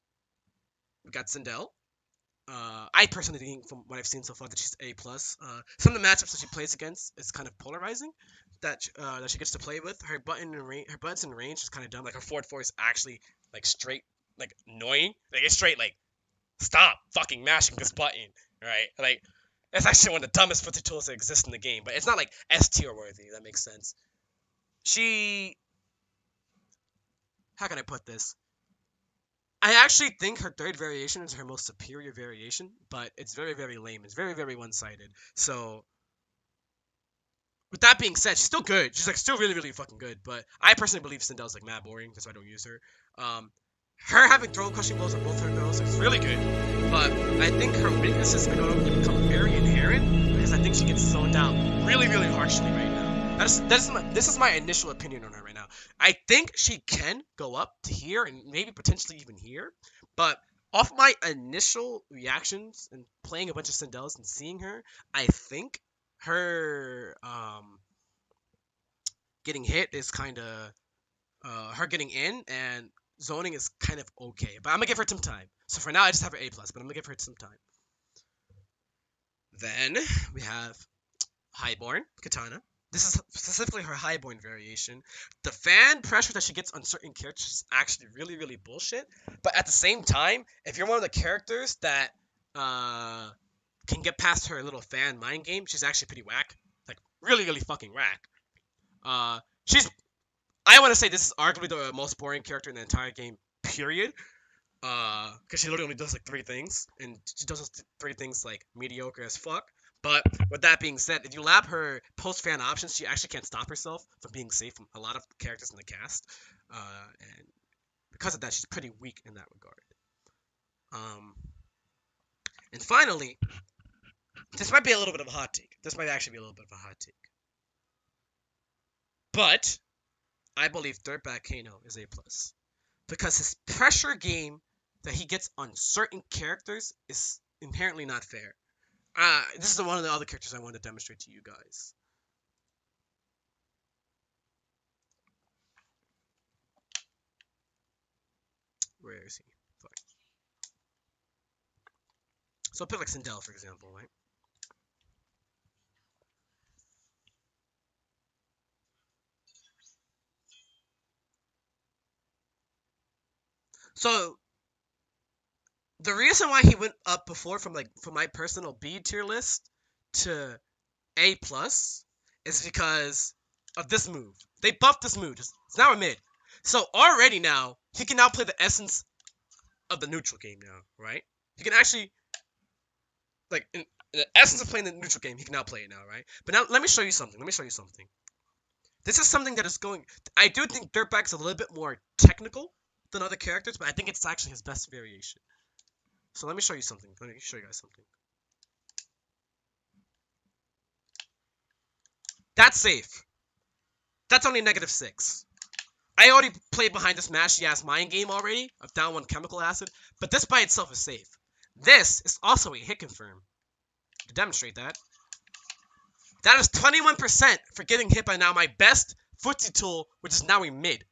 we got Sindell. I personally think, from what I've seen so far, that she's A+. Some of the matchups that she plays against is kind of polarizing. That she gets to play with. Her buttons in range is kind of dumb. Like her forward 4 is actually like straight like annoying. Like it's straight like stop fucking mashing this button, right? Like it's actually one of the dumbest footsie tools that exist in the game. But it's not like S tier worthy. That makes sense. How can I put this? I actually think her third variation is her most superior variation, but it's very lame. It's very one-sided. So, with that being said, she's still good. She's like still really fucking good. But I personally believe Sindell's like mad boring. That's why I don't use her. Her having throw crushing blows on both her throws is really good. But I think her weaknesses are going to become very inherent because I think she gets zoned out really harshly right now. This is my initial opinion on her right now. I think she can go up to here and maybe potentially even here, but off my initial reactions and playing a bunch of Sindells and seeing her, I think her getting hit is kind of her getting in and zoning is kind of okay. But I'm gonna give her some time. So for now, I just have her A+, but I'm gonna give her some time. Then we have Highborn Katana. This is specifically her Highborn variation. The fan pressure that she gets on certain characters is actually really bullshit. But at the same time, if you're one of the characters that can get past her little fan mind game, she's actually pretty whack. Like, really fucking whack. I want to say this is arguably the most boring character in the entire game, period. Because she literally only does like 3 things. And she does those 3 things like mediocre as fuck. But with that being said, if you lap her post-fan options, she actually can't stop herself from being safe from a lot of characters in the cast. And because of that, she's pretty weak in that regard. And finally, this might be a little bit of a hot take. This might actually be a little bit of a hot take. But I believe Dirtbag Kano is A+. Because his pressure game that he gets on certain characters is inherently not fair. This is one of the other characters I want to demonstrate to you guys. Where is he? Sorry. So I'll pick like Sindell, for example, right? So the reason why he went up before from my personal B tier list to A+ is because of this move. They buffed this move. It's now a mid. So already now, he can now play the essence of the neutral game now, right? He can actually, like, in the essence of playing the neutral game, he can now play it now, right? But now, let me show you something. This is something that is going... I do think Dirtbag's a little bit more technical than other characters, but I think it's actually his best variation. So let me show you something. Let me show you guys something. That's safe. That's only -6. I already played behind this mashy-ass mind game already of down 1 chemical acid, but this by itself is safe. This is also a hit confirm. To demonstrate that. That is 21% for getting hit by now my best footsie tool, which is now a mid.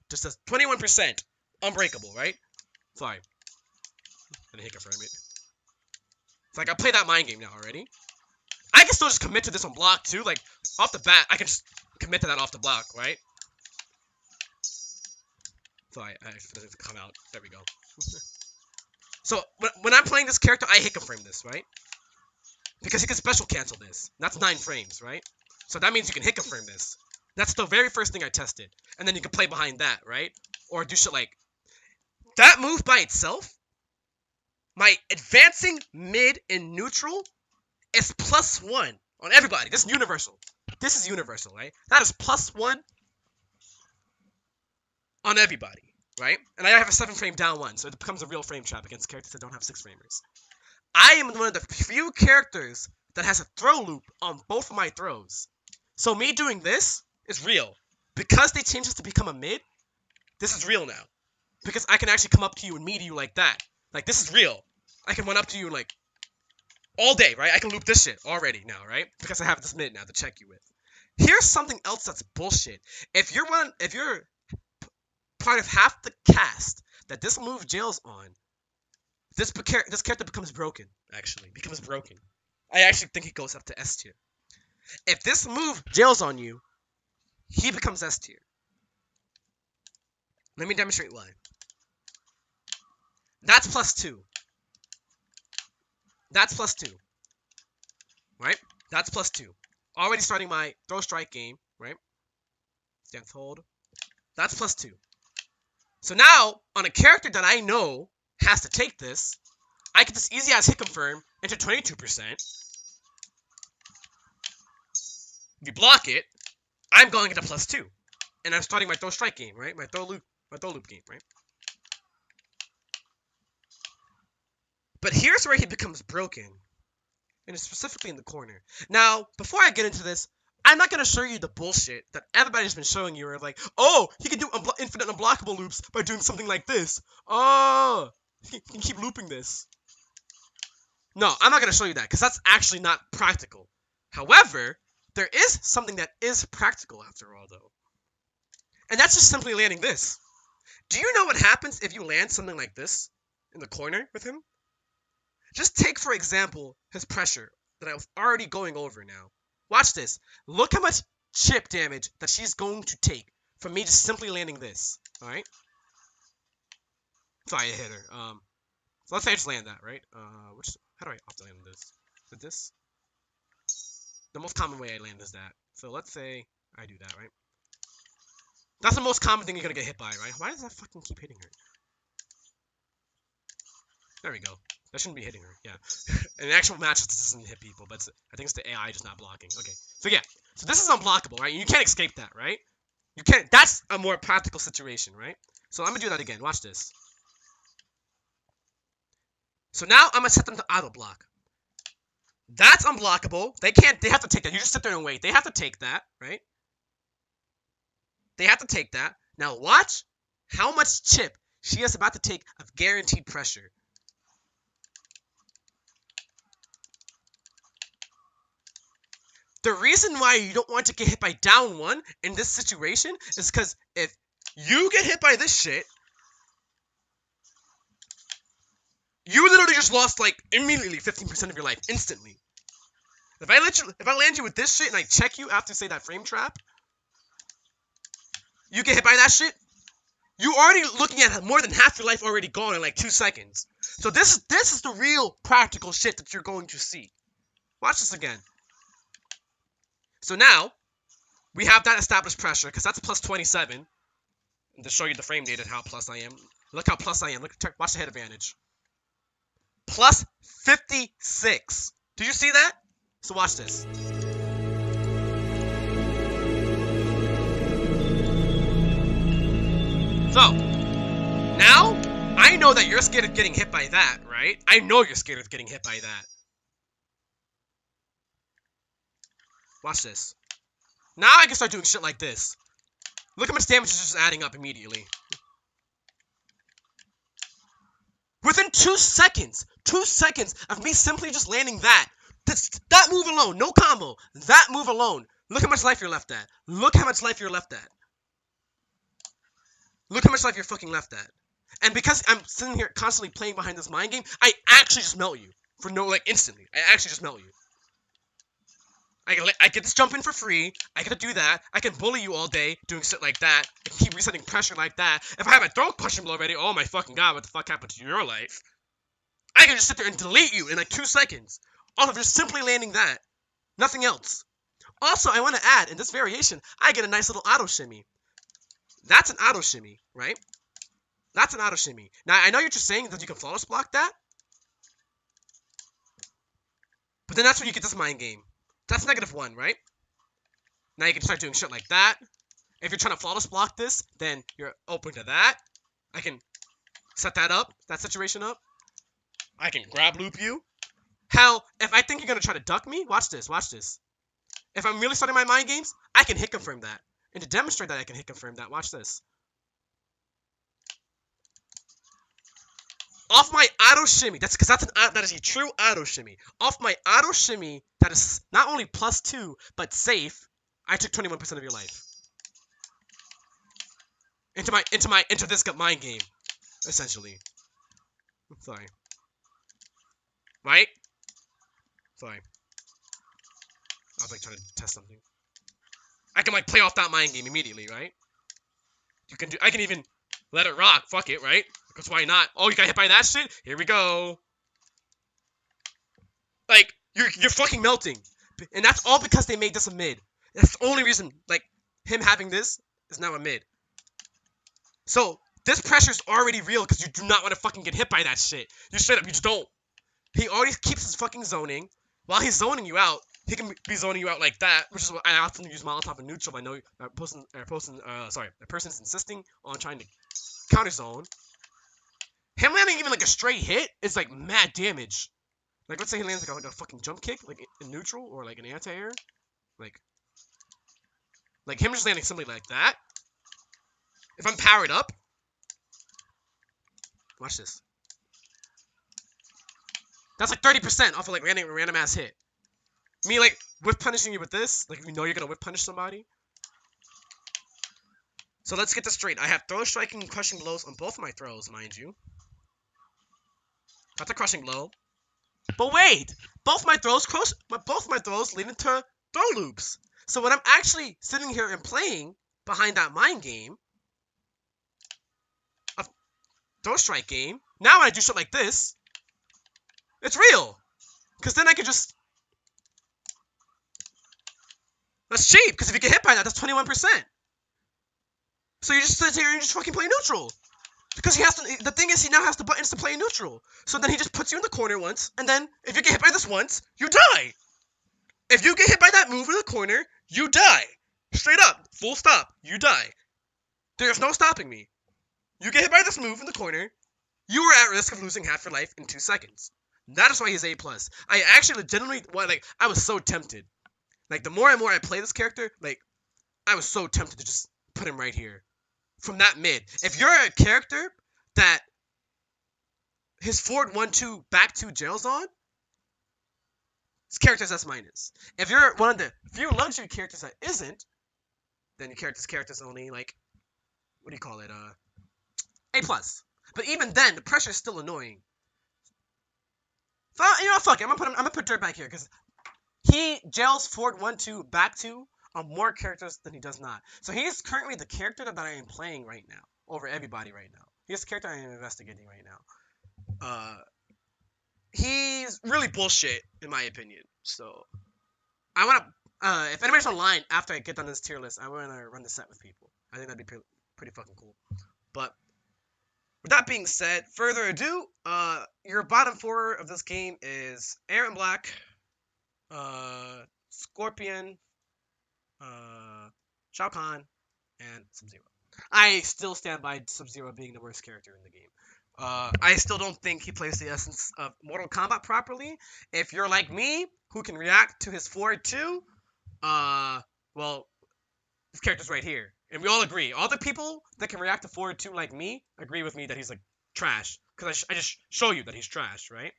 Just says 21%. Unbreakable, right? Sorry. And a hit confirm it. It's like I played that mind game now already. I can still just commit to this on block too. Like, off the bat, I can just commit to that off the block, right? Sorry, I forgot to come out. There we go. So, when I'm playing this character, I hit confirm this, right? Because he can special cancel this. That's 9 frames, right? So that means you can hit confirm this. That's the very first thing I tested. And then you can play behind that, right? Or do shit like... That move by itself, my advancing mid and neutral is +1 on everybody. This is universal. This is universal, right? That is +1 on everybody, right? And I have a 7-frame down 1, so it becomes a real frame trap against characters that don't have 6-framers. I am one of the few characters that has a throw loop on both of my throws. So me doing this is real. Because they changed this to become a mid, this is real now. Because I can actually come up to you and meet you like that. Like, this is real. I can run up to you like all day, right? I can loop this shit already now, right? Because I have this mid now to check you with. Here's something else that's bullshit. If you're part of half the cast that this move jails on, this character becomes broken, actually. Becomes broken. I actually think he goes up to S tier. If this move jails on you, he becomes S tier. Let me demonstrate why. That's +2. That's +2. Right? That's +2. Already starting my throw strike game, right? Stance hold. That's +2. So now, on a character that I know has to take this, I can just easy as hit confirm into 22%. If you block it, I'm going into +2. And I'm starting my throw strike game, right? My throw loop game, right? But here's where he becomes broken. And it's specifically in the corner. Now, before I get into this, I'm not going to show you the bullshit that everybody's been showing you. Where like, oh, he can do infinite unblockable loops by doing something like this. Oh, he can keep looping this. No, I'm not going to show you that, because that's actually not practical. However, there is something that is practical after all, though. And that's just simply landing this. Do you know what happens if you land something like this in the corner with him? Just take, for example, his pressure that I was already going over now. Watch this. Look how much chip damage that she's going to take from me just simply landing this. Alright? Sorry, I hit her. So let's say I just land that, right? How do I opt to land this? Is it this? The most common way I land is that. So let's say I do that, right? That's the most common thing you're gonna get hit by, right? Why does that fucking keep hitting her? There we go. That shouldn't be hitting her, yeah. In an actual match, this doesn't hit people, but I think it's the AI just not blocking. Okay, so yeah. So this is unblockable, right? You can't escape that, right? You can't. That's a more practical situation, right? So I'm gonna do that again. Watch this. So now I'm gonna set them to auto block. That's unblockable. They have to take that. You just sit there and wait. They have to take that, right? They have to take that. Now watch how much chip she is about to take of guaranteed pressure. The reason why you don't want to get hit by down 1 in this situation is because if you get hit by this shit, you literally just lost, like, immediately 15% of your life, instantly. If I land you with this shit and I check you after, say, that frame trap, you get hit by that shit, you already looking at more than half your life already gone in, like, 2 seconds. So this is the real practical shit that you're going to see. Watch this again. So now, we have that established pressure, because that's plus 27. And to show you the frame data, how plus I am. Look how plus I am. Watch the head advantage. Plus 56. Do you see that? So watch this. So, now, I know that you're scared of getting hit by that, right? I know you're scared of getting hit by that. Watch this. Now I can start doing shit like this. Look how much damage is just adding up immediately. Within 2 seconds of me simply just landing that move alone, no combo, that move alone, look how much life you're left at. Look how much life you're left at. Look how much life you're fucking left at. And because I'm sitting here constantly playing behind this mind game, I actually just melt you. For no, like, instantly. I actually just melt you. I get this jump in for free. I get to do that. I can bully you all day doing shit like that. I can keep resetting pressure like that. If I have a throat punching blow already, oh my fucking god, what the fuck happened to your life? I can just sit there and delete you in like 2 seconds. All of just simply landing that. Nothing else. Also, I want to add, in this variation, I get a nice little auto shimmy. That's an auto shimmy, right? That's an auto shimmy. Now, I know you're just saying that you can flawless block that. But then that's when you get this mind game. That's -1, right? Now you can start doing shit like that. If you're trying to flawless block this, then you're open to that. I can set that up, that situation up. I can grab loop you. Hell, if I think you're going to try to duck me, watch this, watch this. If I'm really starting my mind games, I can hit confirm that. And to demonstrate that I can hit confirm that, watch this. Off my auto shimmy, that is a true auto shimmy. Off my auto shimmy, that is not only +2, but safe, I took 21% of your life. Into this mind game, essentially. Sorry. Right? Sorry. I was like trying to test something. I can like play off that mind game immediately, right? I can even let it rock. Fuck it, right? Because why not? Oh, you got hit by that shit? Here we go. Like, you're fucking melting. And that's all because they made this a mid. That's the only reason, like, him having this is now a mid. So, this pressure's already real because you do not want to fucking get hit by that shit. You straight up, you just don't. He always keeps his fucking zoning. While he's zoning you out, he can be zoning you out like that, which is what I often use Molotov and neutral. I know a person's insisting on trying to counter zone. Him landing even like a straight hit is like mad damage. Like, let's say he lands like a fucking jump kick, like in neutral or like an anti-air, like him just landing simply like that. If I'm powered up, watch this. That's like 30% off of like landing a random ass hit. Me like whip punishing you with this, like if you know you're gonna whip punish somebody. So let's get this straight. I have throw striking and crushing blows on both my throws, mind you. Got the crushing blow. But wait! Both my throws lead into throw loops. So when I'm actually sitting here and playing behind that mind game, a throw strike game, now when I do shit like this, it's real. Because then I can just... That's cheap, because if you get hit by that, that's 21%. So you just sit here and you just fucking play neutral. Because he has to, the thing is, he now has the buttons to play neutral. So then he just puts you in the corner once, and then if you get hit by this once, you die. If you get hit by that move in the corner, you die. Straight up, full stop, you die. There's no stopping me. You get hit by this move in the corner, you were at risk of losing half your life in 2 seconds. That is why he's A+. I actually legitimately, I was so tempted. Like, the more and more I play this character, like, I was so tempted to just put him right here. From that mid. If you're a character that his forward 1-2, back 2 jails on, this character's S-. If you're one of the few luxury characters that isn't, then your character's only, like, what do you call it, A+. But even then, the pressure is still annoying. So, you know, fuck it, I'm gonna put Dirt back here, because he jails forward 1-2, back 2 on more characters than he does not. So he's currently the character that I am playing right now, over everybody right now. He's the character I am investigating right now. He's really bullshit, in my opinion. So, I want to, if anybody's online after I get done this tier list, I want to run the set with people. I think that'd be pretty fucking cool. But, with that being said, further ado, your bottom 4 of this game is Aaron Black, Scorpion, Shao Kahn, and Sub-Zero. I still stand by Sub-Zero being the worst character in the game. I still don't think he plays the essence of Mortal Kombat properly. If you're like me, who can react to his forward 2, well, this character's right here. And we all agree. All the people that can react to forward 2 like me agree with me that he's, like, trash. Because I just show you that he's trash, right?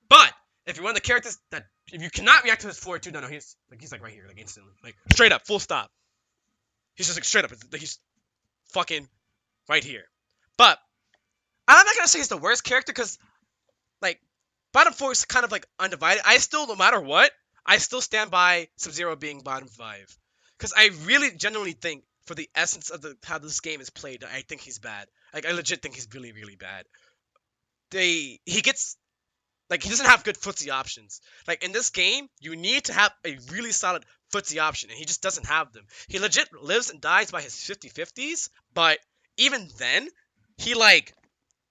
But, if you're one of the characters that, if you cannot react to his forward 2, no, he's like right here, like, instantly. Like, straight up, full stop. He's just, like, straight up. Like, he's fucking right here. But, I'm not gonna say he's the worst character, because, like, bottom 4 is kind of, like, undivided. I still, no matter what, I still stand by Sub-Zero being bottom 5. Because I really genuinely think, for the essence of how this game is played, I think he's bad. Like, I legit think he's really, really bad. He doesn't have good footsie options. Like, in this game, you need to have a really solid footsie option, and he just doesn't have them. He legit lives and dies by his 50-50s, but even then, he, like,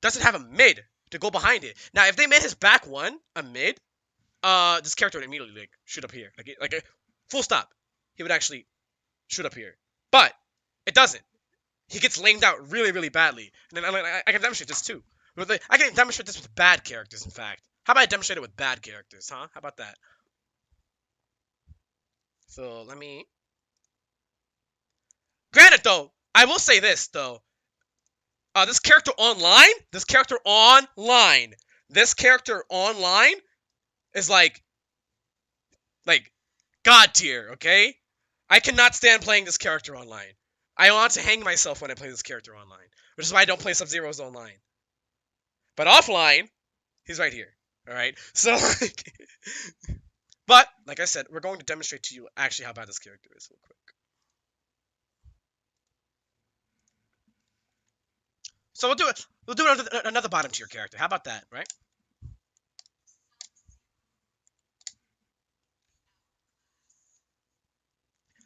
doesn't have a mid to go behind it. Now, if they made his back 1 a mid, this character would immediately, like, shoot up here. Like, full stop. He would actually shoot up here. But, it doesn't. He gets lamed out really, really badly. And then I can demonstrate this too. I can demonstrate this with bad characters, in fact. How about I demonstrate it with bad characters, huh? How about that? So, let me... Granted, though, I will say this, though. This character online is like God tier, okay? I cannot stand playing this character online. I want to hang myself when I play this character online, which is why I don't play Sub-Zero's online. But offline, he's right here, alright? So, but, like I said, we're going to demonstrate to you actually how bad this character is real quick. So we'll do another bottom tier character. How about that, right?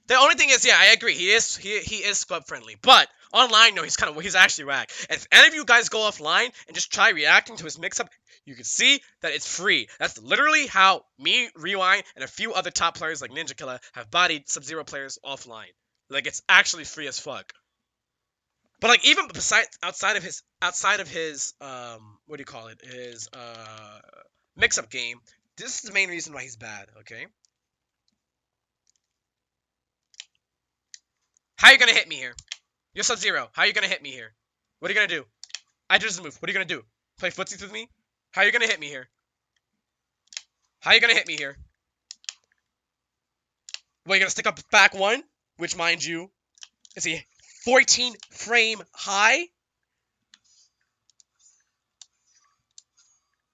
The only thing is, yeah, I agree. He is scrub friendly, but online, no, he's actually whack. If any of you guys go offline and just try reacting to his mix-up, you can see that it's free. That's literally how me, Rhian, and a few other top players like Ninja Killer have bodied Sub-Zero players offline. Like, it's actually free as fuck. But, like, even outside of his what do you call it? His mix-up game, this is the main reason why he's bad. Okay. How are you gonna hit me here? You're Sub-Zero. How are you gonna hit me here? What are you gonna do? I just move. What are you gonna do? Play footsies with me? How are you gonna hit me here? How are you gonna hit me here? Well, you're gonna stick up back 1, which, mind you, is a 14 frame high.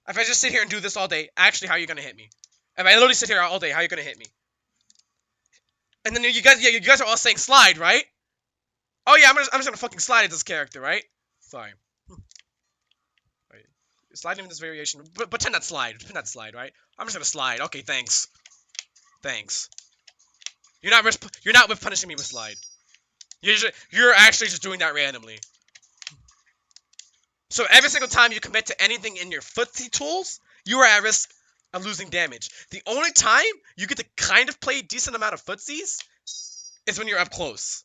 If I just sit here and do this all day, actually, how are you gonna hit me? If I literally sit here all day, how are you gonna hit me? And then you guys are all saying slide, right? Oh yeah, I'm just gonna fucking slide at this character, right? Sorry. Right. Slide in this variation. Pretend that slide. Pretend that slide, right? I'm just gonna slide. Okay, thanks. Thanks. You're not with punishing me with slide. You're actually just doing that randomly. So every single time you commit to anything in your footsie tools, you are at risk of losing damage. The only time you get to kind of play a decent amount of footsies is when you're up close.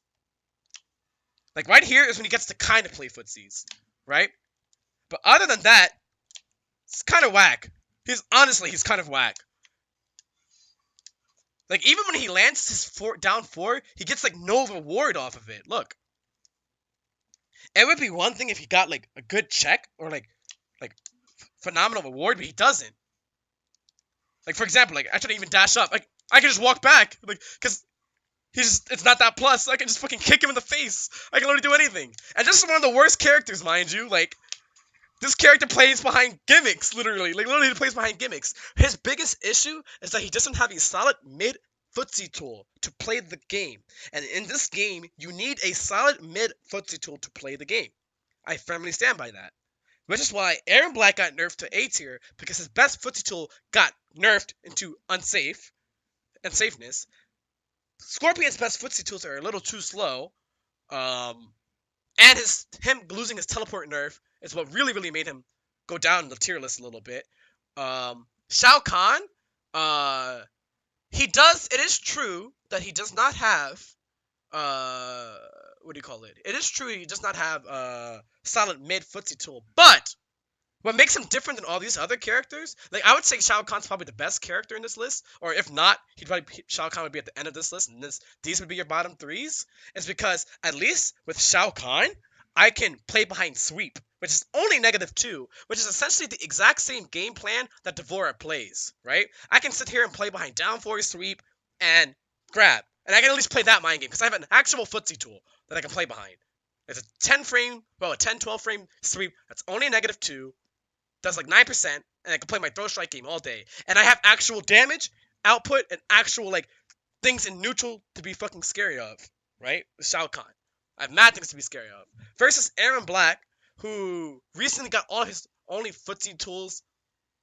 Like right here is when he gets to kind of play footsies, right? But other than that, it's kind of whack. He's kind of whack. Like, even when he lands his down 4, he gets, like, no reward off of it. Look. It would be one thing if he got, like, a good check or, like phenomenal reward, but he doesn't. Like, for example, like, I shouldn't even dash up. Like, I can just walk back. Like, because it's not that plus. I can just fucking kick him in the face. I can literally do anything. And this is one of the worst characters, mind you. Like, this character plays behind gimmicks, literally. Like, literally plays behind gimmicks. His biggest issue is that he doesn't have a solid mid footsie tool to play the game. And in this game, you need a solid mid footsie tool to play the game. I firmly stand by that. Which is why Aaron Black got nerfed to A tier, because his best footsie tool got nerfed into unsafeness. Scorpion's best footsie tools are a little too slow. And him losing his teleport nerf is what really made him go down the tier list a little bit. Shao Kahn, it is true that he does not have, what do you call it? It is true he does not have a solid mid footsie tool, but what makes him different than all these other characters, like, I would say Shao Kahn's probably the best character in this list, or if not, Shao Kahn would be at the end of this list, and these would be your bottom 3s, is because, at least with Shao Kahn, I can play behind sweep, which is only -2, which is essentially the exact same game plan that Devore plays, right? I can sit here and play behind down 4 sweep and grab, and I can at least play that mind game, because I have an actual footsie tool that I can play behind. It's a 12 frame sweep that's only -2, does like 9%, and I can play my throw strike game all day. And I have actual damage, output, and actual, like, things in neutral to be fucking scary of, right? With Shao Kahn. I have mad things to be scary of. Versus Aaron Black, who recently got all his only footsie tools,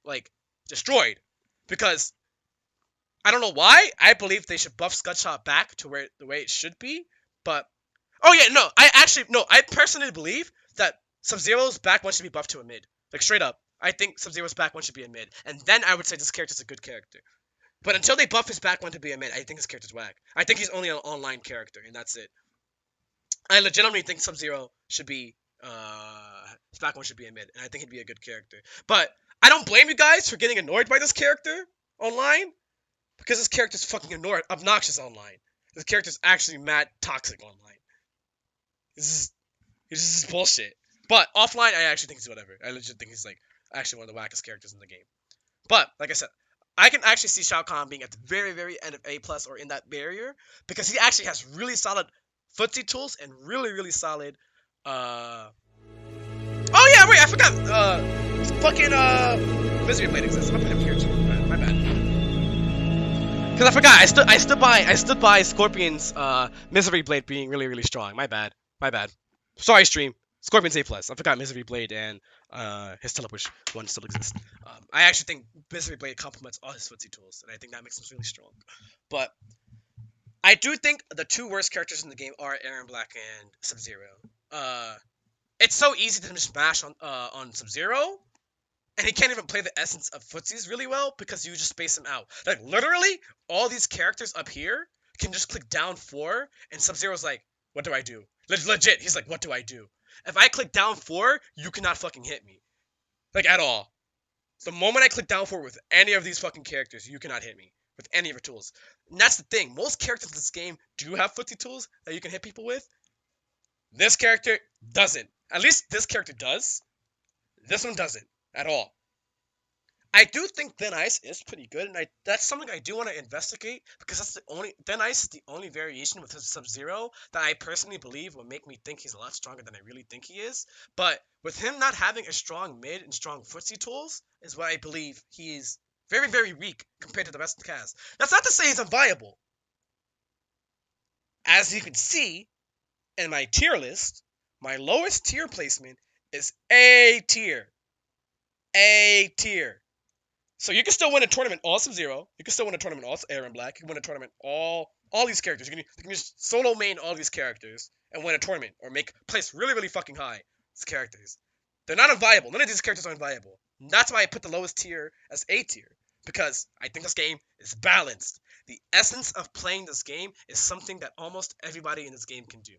like, destroyed. Because, I don't know why, I believe they should buff Scudshot back to the way it should be, but, oh yeah, no, I personally believe that Sub-Zero's back one should be buffed to a mid. Like, straight up. I think Sub-Zero's back one should be a mid. And then I would say this character's a good character. But until they buff his back one to be a mid, I think his character's whack. I think he's only an online character, and that's it. I legitimately think Sub-Zero should be, his back one should be a mid, and I think he'd be a good character. But I don't blame you guys for getting annoyed by this character online, because this character's fucking obnoxious online. This character's actually mad toxic online. It's just bullshit. But offline, I actually think he's whatever. I legit think he's, like, actually one of the wackest characters in the game. But, like I said, I can actually see Shao Kahn being at the very end of A+, or in that barrier, because he actually has really solid footsie tools and really solid, Oh yeah, wait, I forgot, Misery Blade exists. I'm gonna put him here too. My bad. Because I forgot, I stood by Scorpion's, Misery Blade being really strong. My bad. Sorry, stream. Scorpion's A+. I forgot Misery Blade and his teleport one still exists. I actually think Misery Blade complements all his footsie tools, and I think that makes him really strong. But I do think the two worst characters in the game are Aaron Black and Sub-Zero. It's so easy to just mash on Sub-Zero, and he can't even play the essence of footsies really well because you just space him out. Like, literally, all these characters up here can just click down 4, and Sub-Zero's like, what do I do? Legit, he's like, what do I do? If I click down 4, you cannot fucking hit me. Like, at all. The moment I click down 4 with any of these fucking characters, you cannot hit me with any of your tools. And that's the thing. Most characters in this game do have footsie tools that you can hit people with. This character doesn't. At least this character does. This one doesn't. At all. I do think Thin Ice is pretty good, and that's something I do want to investigate, because Thin Ice is the only variation with his Sub-Zero that I personally believe will make me think he's a lot stronger than I really think he is. But with him not having a strong mid and strong footsie tools is why I believe he is very weak compared to the rest of the cast. That's not to say he's unviable. As you can see in my tier list, my lowest tier placement is A tier. A tier. So you can still win a tournament all Sub-Zero. You can still win a tournament all Aaron Black. You can win a tournament all these characters. You can just solo main all these characters and win a tournament or place really fucking high. These characters. They're not unviable. None of these characters are unviable. And that's why I put the lowest tier as A tier. Because I think this game is balanced. The essence of playing this game is something that almost everybody in this game can do.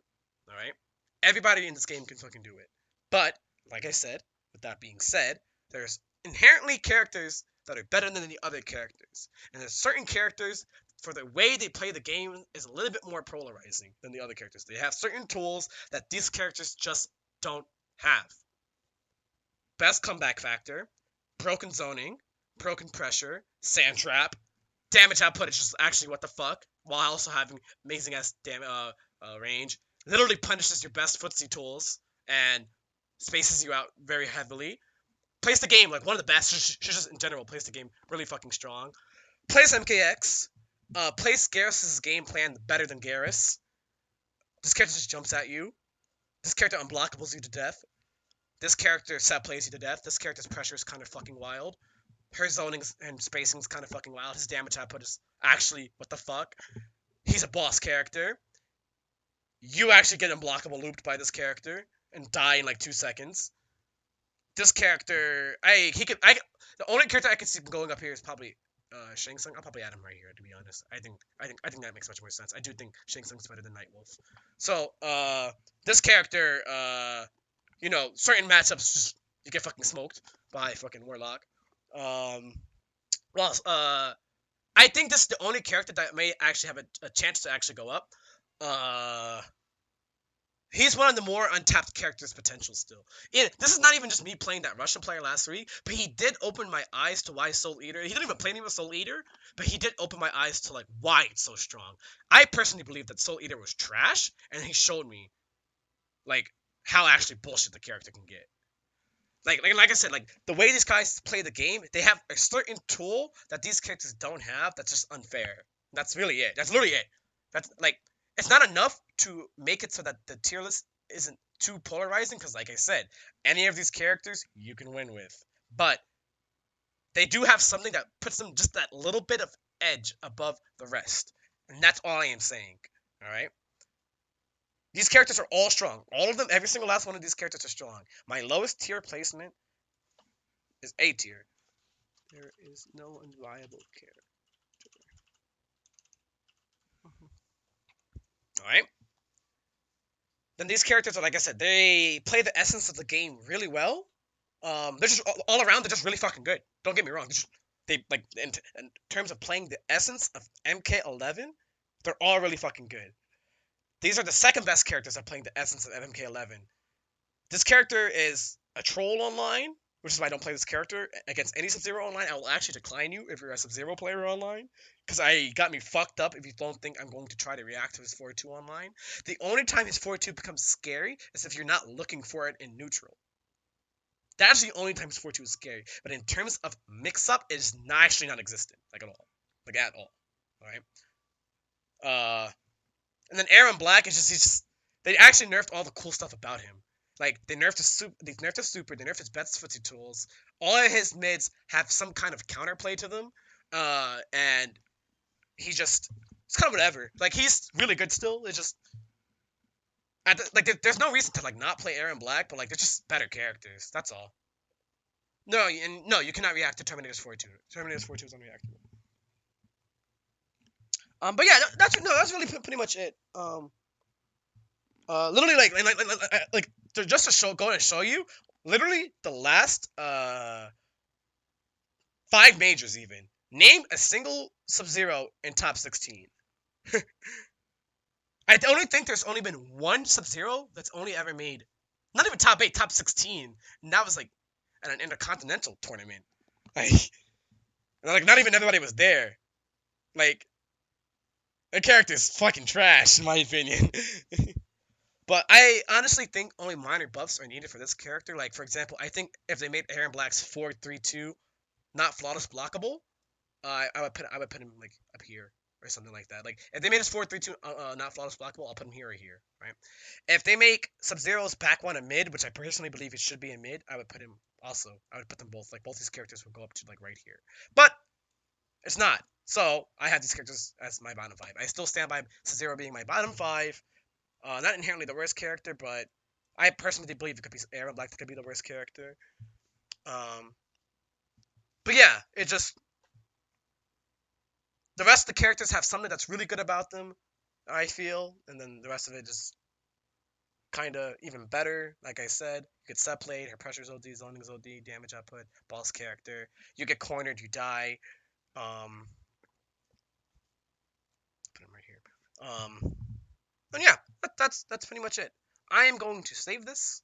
Alright? Everybody in this game can fucking do it. But, like I said, With that being said, there's inherently characters that are better than the other characters, and there's certain characters for the way they play the game is a little bit more polarizing than the other characters. They have certain tools that these characters just don't have. Best comeback factor, broken zoning, broken pressure, sand trap, damage output is just actually what the fuck, while also having amazing ass range. Literally punishes your best footsie tools and spaces you out very heavily. Plays the game like one of the best. Just in general plays the game really fucking strong. Plays MKX. Plays Garris' game plan better than Garris. This character just jumps at you. This character unblockables you to death. This character set plays you to death. This character's pressure is kind of fucking wild. Her zoning and spacing is kind of fucking wild. His damage output is actually what the fuck. He's a boss character. You actually get unblockable looped by this character and die in like 2 seconds. This character, the only character I could see going up here is probably Shang Tsung. I'll probably add him right here, to be honest. I think that makes much more sense. I do think Shang Tsung's better than Nightwolf. So this character, certain matchups just you get fucking smoked by fucking Warlock. I think this is the only character that may actually have a chance to actually go up. He's one of the more untapped characters potential still. This is not even just me playing that Russian player last week, but he did open my eyes to why Soul Eater. He didn't even play me with Soul Eater, but he did open my eyes to like why it's so strong. I personally believe that Soul Eater was trash, and he showed me like how actually bullshit the character can get. Like I said, like the way these guys play the game, they have a certain tool that these characters don't have. That's just unfair. That's really it. That's literally it. That's like it's not enough to make it so that the tier list isn't too polarizing. Because like I said, any of these characters you can win with, but they do have something that puts them just that little bit of edge above the rest, and that's all I am saying. All right. These characters are all strong. All of them, every single last one of these characters are strong. My lowest tier placement is A tier. There is no unviable character. Alright? Then these characters are, like I said, they play the essence of the game really well. They're just, all around, they're just really fucking good. Don't get me wrong. They like, in terms of playing the essence of MK11, they're all really fucking good. These are the second best characters at playing the essence of MK11. This character is a troll online, which is why I don't play this character. Against any Sub-Zero online, I will actually decline you if you're a Sub-Zero player online. Because I got me fucked up if you don't think I'm going to try to react to his 4-2 online. The only time his 4-2 becomes scary is if you're not looking for it in neutral. That's the only time his 4-2 is scary. But in terms of mix-up, it is actually non-existent. Like at all. Like at all. Alright? And then Aaron Black is they actually nerfed all the cool stuff about him. Like they nerfed his super, they nerfed his best footsie tools. All of his mids have some kind of counterplay to them, and it's kind of whatever. Like he's really good still. It's just there's no reason to like not play Aaron Black, but like they're just better characters. That's all. No, you cannot react to Terminator's 4-2. Terminator's 4-2 is unreactable. But yeah, that's really pretty much it. Literally like just to go and show you, literally the last 5 majors even. Name a single Sub-Zero in top 16. I only think there's only been one Sub-Zero that's only ever made, not even top 8, top 16, and that was like at an intercontinental tournament. Like not even everybody was there. Like. The character's fucking trash, in my opinion. But I honestly think only minor buffs are needed for this character. Like, for example, I think if they made Aaron Black's 4-3-2 not flawless blockable, I would put him like up here or something like that. Like, if they made his 4-3-2 not flawless blockable, I'll put him here or here, right? If they make Sub-Zero's back one a mid, which I personally believe it should be in mid, I would put him also. I would put them both. Like, both these characters would go up to like right here. But it's not. So, I have these characters as my bottom 5. I still stand by Sub-Zero being my bottom 5. Not inherently the worst character, but I personally believe it could be Aaron Black that could be the worst character. But yeah, it just... The rest of the characters have something that's really good about them, I feel. And then the rest of it just... kind of even better. Like I said, you get set plate, her pressure's OD, zoning's OD, damage output, boss character. You get cornered, you die. Put him right here. And yeah, that's pretty much it. I am going to save this.